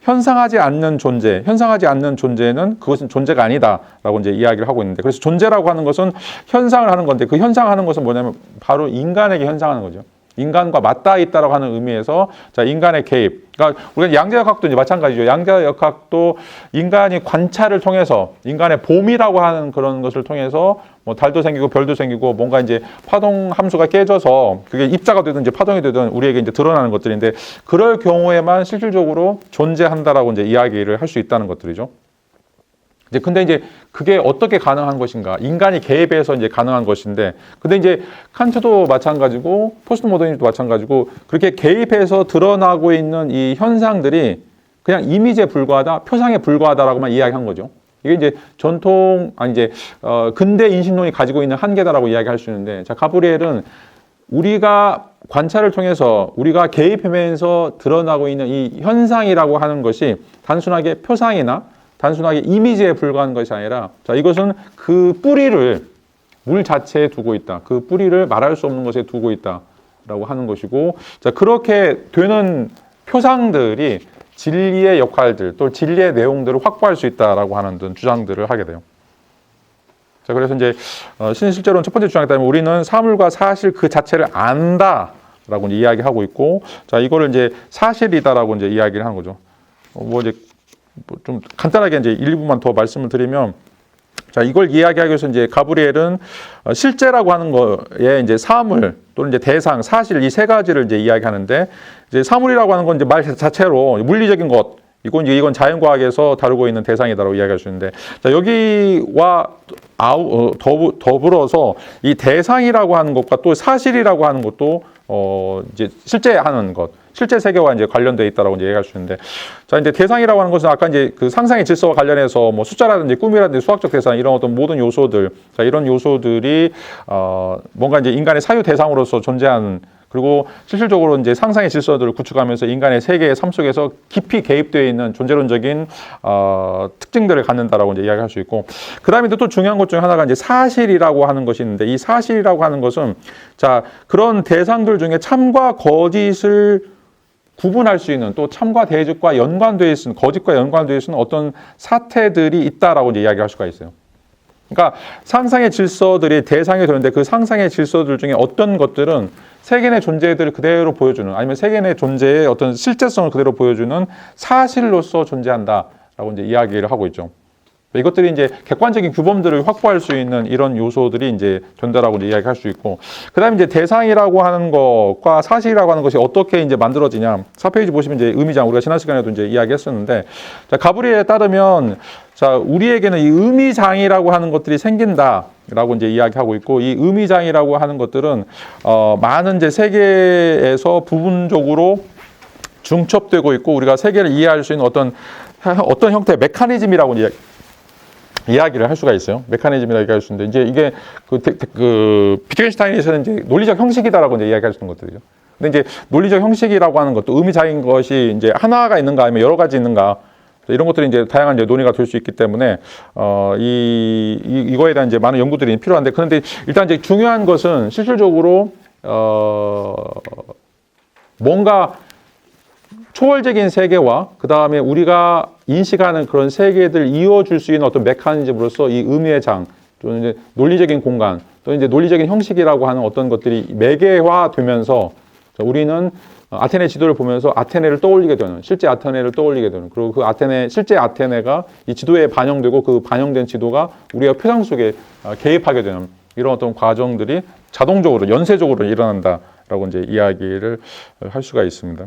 현상하지 않는 존재, 현상하지 않는 존재는 그것은 존재가 아니다라고 이제 이야기를 하고 있는데, 그래서 존재라고 하는 것은 현상을 하는 건데, 그 현상하는 것은 뭐냐면 바로 인간에게 현상하는 거죠. 인간과 맞닿아 있다라고 하는 의미에서, 자, 인간의 개입. 그러니까 우리가 양자역학도 이제 마찬가지죠. 양자역학도 인간이 관찰을 통해서, 인간의 봄이라고 하는 그런 것을 통해서 뭐 달도 생기고 별도 생기고 뭔가 이제 파동 함수가 깨져서 그게 입자가 되든 이제 파동이 되든 우리에게 이제 드러나는 것들인데, 그럴 경우에만 실질적으로 존재한다라고 이제 이야기를 할 수 있다는 것들이죠. 이제 근데 이제 그게 어떻게 가능한 것인가? 인간이 개입해서 이제 가능한 것인데, 근데 이제 칸트도 마찬가지고 포스트 모더니즘도 마찬가지고 그렇게 개입해서 드러나고 있는 이 현상들이 그냥 이미지에 불과하다, 표상에 불과하다라고만 이야기한 거죠. 이게 이제 근대 인식론이 가지고 있는 한계다라고 이야기할 수 있는데, 자, 가브리엘은 우리가 관찰을 통해서 우리가 개입하면서 드러나고 있는 이 현상이라고 하는 것이 단순하게 표상이나 단순하게 이미지에 불과한 것이 아니라, 자, 이것은 그 뿌리를 물 자체에 두고 있다. 그 뿌리를 말할 수 없는 것에 두고 있다라고 하는 것이고, 자, 그렇게 되는 표상들이 진리의 역할들, 또 진리의 내용들을 확보할 수 있다라고 하는 등 주장들을 하게 돼요. 자, 그래서 이제 신실제론 첫 번째 주장에 따르면 우리는 사물과 사실 그 자체를 안다라고 이제 이야기하고 있고, 자, 이거를 이제 사실이다라고 이제 이야기를 하는 거죠. 뭐 이제 좀 간단하게 이제 일부만 더 말씀을 드리면, 자, 이걸 이야기하기 위해서 이제 가브리엘은 실제라고 하는 거에 이제 사물 또는 이제 대상, 사실 이 세 가지를 이제 이야기하는데, 이제 사물이라고 하는 건 이제 말 자체로 물리적인 것, 이건 자연과학에서 다루고 있는 대상이다라고 이야기할 수 있는데, 자, 여기와 더불어서 이 대상이라고 하는 것과 또 사실이라고 하는 것도 이제 실제 하는 것, 실제 세계와 이제 관련되어 있다라고 이제 얘기할 수 있는데, 자, 이제 대상이라고 하는 것은 아까 이제 그 상상의 질서와 관련해서 뭐 숫자라든지 꿈이라든지 수학적 대상 이런 어떤 모든 요소들, 자, 이런 요소들이 뭔가 이제 인간의 사유 대상으로서 존재하는, 그리고 실질적으로 이제 상상의 질서들을 구축하면서 인간의 세계의 삶 속에서 깊이 개입되어 있는 존재론적인 특징들을 갖는다라고 이제 이야기할 수 있고, 그 다음에 또 중요한 것 중에 하나가 이제 사실이라고 하는 것이 있는데, 이 사실이라고 하는 것은, 자, 그런 대상들 중에 참과 거짓을 구분할 수 있는, 또 참과 대적과 연관되어 있는, 거짓과 연관되어 있는 어떤 사태들이 있다라고 이제 이야기할 수가 있어요. 그러니까 상상의 질서들이 대상이 되는데, 그 상상의 질서들 중에 어떤 것들은 세계의 존재들을 그대로 보여주는, 아니면 세계의 존재의 어떤 실제성을 그대로 보여주는 사실로서 존재한다라고 이제 이야기를 하고 있죠. 이것들이 이제 객관적인 규범들을 확보할 수 있는 이런 요소들이 이제 된다라고 이제 이야기할 수 있고, 그다음에 이제 대상이라고 하는 것과 사실이라고 하는 것이 어떻게 이제 만들어지냐. 4페이지 보시면 이제 의미장, 우리가 지난 시간에도 이제 이야기했었는데, 자, 가브리엘에 따르면, 자, 우리에게는 이 의미장이라고 하는 것들이 생긴다라고 이제 이야기하고 있고, 이 의미장이라고 하는 것들은 많은 이제 세계에서 부분적으로 중첩되고 있고, 우리가 세계를 이해할 수 있는 어떤 형태의 메커니즘이라고 이야기를 할 수가 있어요. 메커니즘이라고 얘기할 수 있는데, 이제 이게 비트겐슈타인에서는 이제 논리적 형식이다라고 이제 이야기할 수 있는 것들이죠. 근데 이제 논리적 형식이라고 하는 것도 의미장인 것이 이제 하나가 있는가 아니면 여러 가지 있는가, 이런 것들이 이제 다양한 이제 논의가 될 수 있기 때문에 이거에 대한 이제 많은 연구들이 필요한데, 그런데 일단 이제 중요한 것은 실질적으로 뭔가 초월적인 세계와 그 다음에 우리가 인식하는 그런 세계들을 이어줄 수 있는 어떤 메커니즘으로서 이 의미의 장, 또는 이제 논리적인 공간, 또 이제 논리적인 형식이라고 하는 어떤 것들이 매개화되면서 우리는 아테네 지도를 보면서 아테네를 떠올리게 되는, 실제 아테네를 떠올리게 되는, 그리고 그 실제 아테네가 이 지도에 반영되고, 그 반영된 지도가 우리가 표상 속에 개입하게 되는 이런 어떤 과정들이 자동적으로, 연쇄적으로 일어난다라고 이제 이야기를 할 수가 있습니다.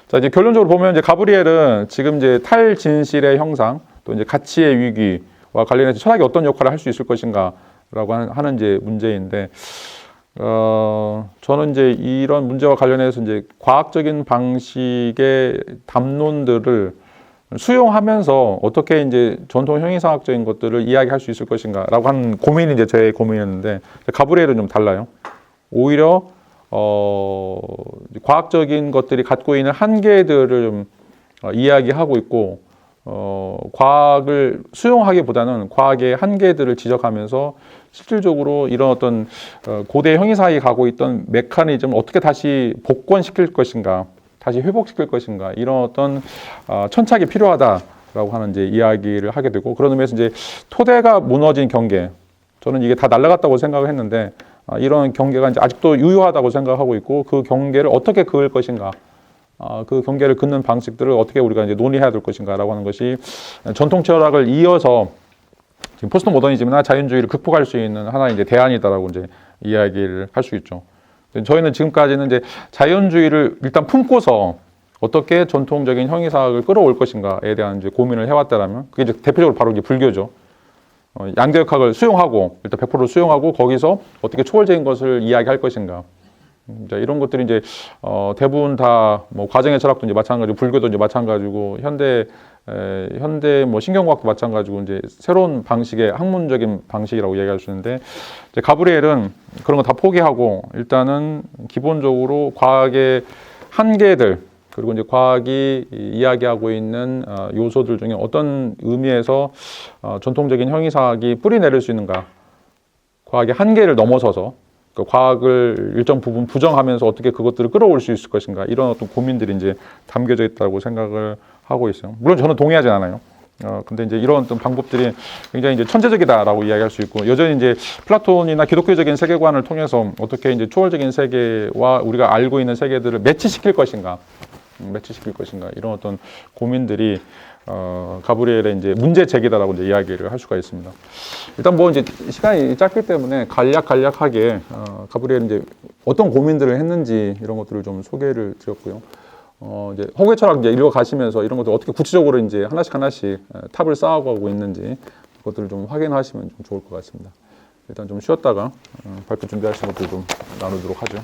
자, 이제 결론적으로 보면 이제 가브리엘은 지금 이제 탈진실의 형상, 또 이제 가치의 위기와 관련해서 철학이 어떤 역할을 할 수 있을 것인가라고 하는 이제 문제인데, 저는 이제 이런 문제와 관련해서 이제 과학적인 방식의 담론들을 수용하면서 어떻게 이제 전통 형이상학적인 것들을 이야기할 수 있을 것인가라고 하는 고민이 이제 제 고민이었는데, 가브리엘은 좀 달라요. 오히려 과학적인 것들이 갖고 있는 한계들을 좀 이야기하고 있고, 과학을 수용하기보다는 과학의 한계들을 지적하면서 실질적으로 이런 어떤 고대 형이상학이 가고 있던 메커니즘을 어떻게 다시 복권시킬 것인가, 다시 회복시킬 것인가, 이런 어떤 천착이 필요하다라고 하는 이제 이야기를 하게 되고, 그런 의미에서 이제 토대가 무너진 경계, 저는 이게 다 날아갔다고 생각을 했는데, 이런 경계가 이제 아직도 유효하다고 생각하고 있고, 그 경계를 어떻게 그을 것인가, 그 경계를 긋는 방식들을 어떻게 우리가 이제 논의해야 될 것인가라고 하는 것이 전통 철학을 이어서 지금 포스트 모더니즘이나 자연주의를 극복할 수 있는 하나의 이제 대안이다라고 이제 이야기를 할 수 있죠. 저희는 지금까지는 이제 자연주의를 일단 품고서 어떻게 전통적인 형이상학을 끌어올 것인가에 대한 이제 고민을 해왔다라면, 그게 이제 대표적으로 바로 이제 불교죠. 양대역학을 수용하고, 일단 100% 수용하고, 거기서 어떻게 초월적인 것을 이야기할 것인가. 이런 것들이 이제 대부분 다 뭐 과정의 철학도 이제 마찬가지고, 불교도 이제 마찬가지고, 현대 뭐 신경과학도 마찬가지고, 이제 새로운 방식의 학문적인 방식이라고 이야기할 수 있는데, 이제 가브리엘은 그런 거 다 포기하고 일단은 기본적으로 과학의 한계들, 그리고 이제 과학이 이야기하고 있는 요소들 중에 어떤 의미에서 전통적인 형이상학이 뿌리내릴 수 있는가, 과학의 한계를 넘어서서 그 과학을 일정 부분 부정하면서 어떻게 그것들을 끌어올 수 있을 것인가, 이런 어떤 고민들이 이제 담겨져 있다고 생각을 하고 있어요. 물론 저는 동의하지 않아요. 근데 이제 이런 어떤 방법들이 굉장히 이제 천재적이다라고 이야기할 수 있고, 여전히 이제 플라톤이나 기독교적인 세계관을 통해서 어떻게 이제 초월적인 세계와 우리가 알고 있는 세계들을 매치시킬 것인가, 매치시킬 것인가 이런 어떤 고민들이 가브리엘의 이제 문제 제기다라고 이제 이야기를 할 수가 있습니다. 일단 뭐 이제 시간이 짧기 때문에 간략하게 가브리엘이 이제 어떤 고민들을 했는지 이런 것들을 좀 소개를 드렸고요. 이제 허구의 철학 이제 읽어가시면서 이런 것들 어떻게 구체적으로 이제 하나씩 탑을 쌓아가고 있는지 그것들을 좀 확인하시면 좀 좋을 것 같습니다. 일단 좀 쉬었다가 발표 준비하시는 것들 좀 나누도록 하죠.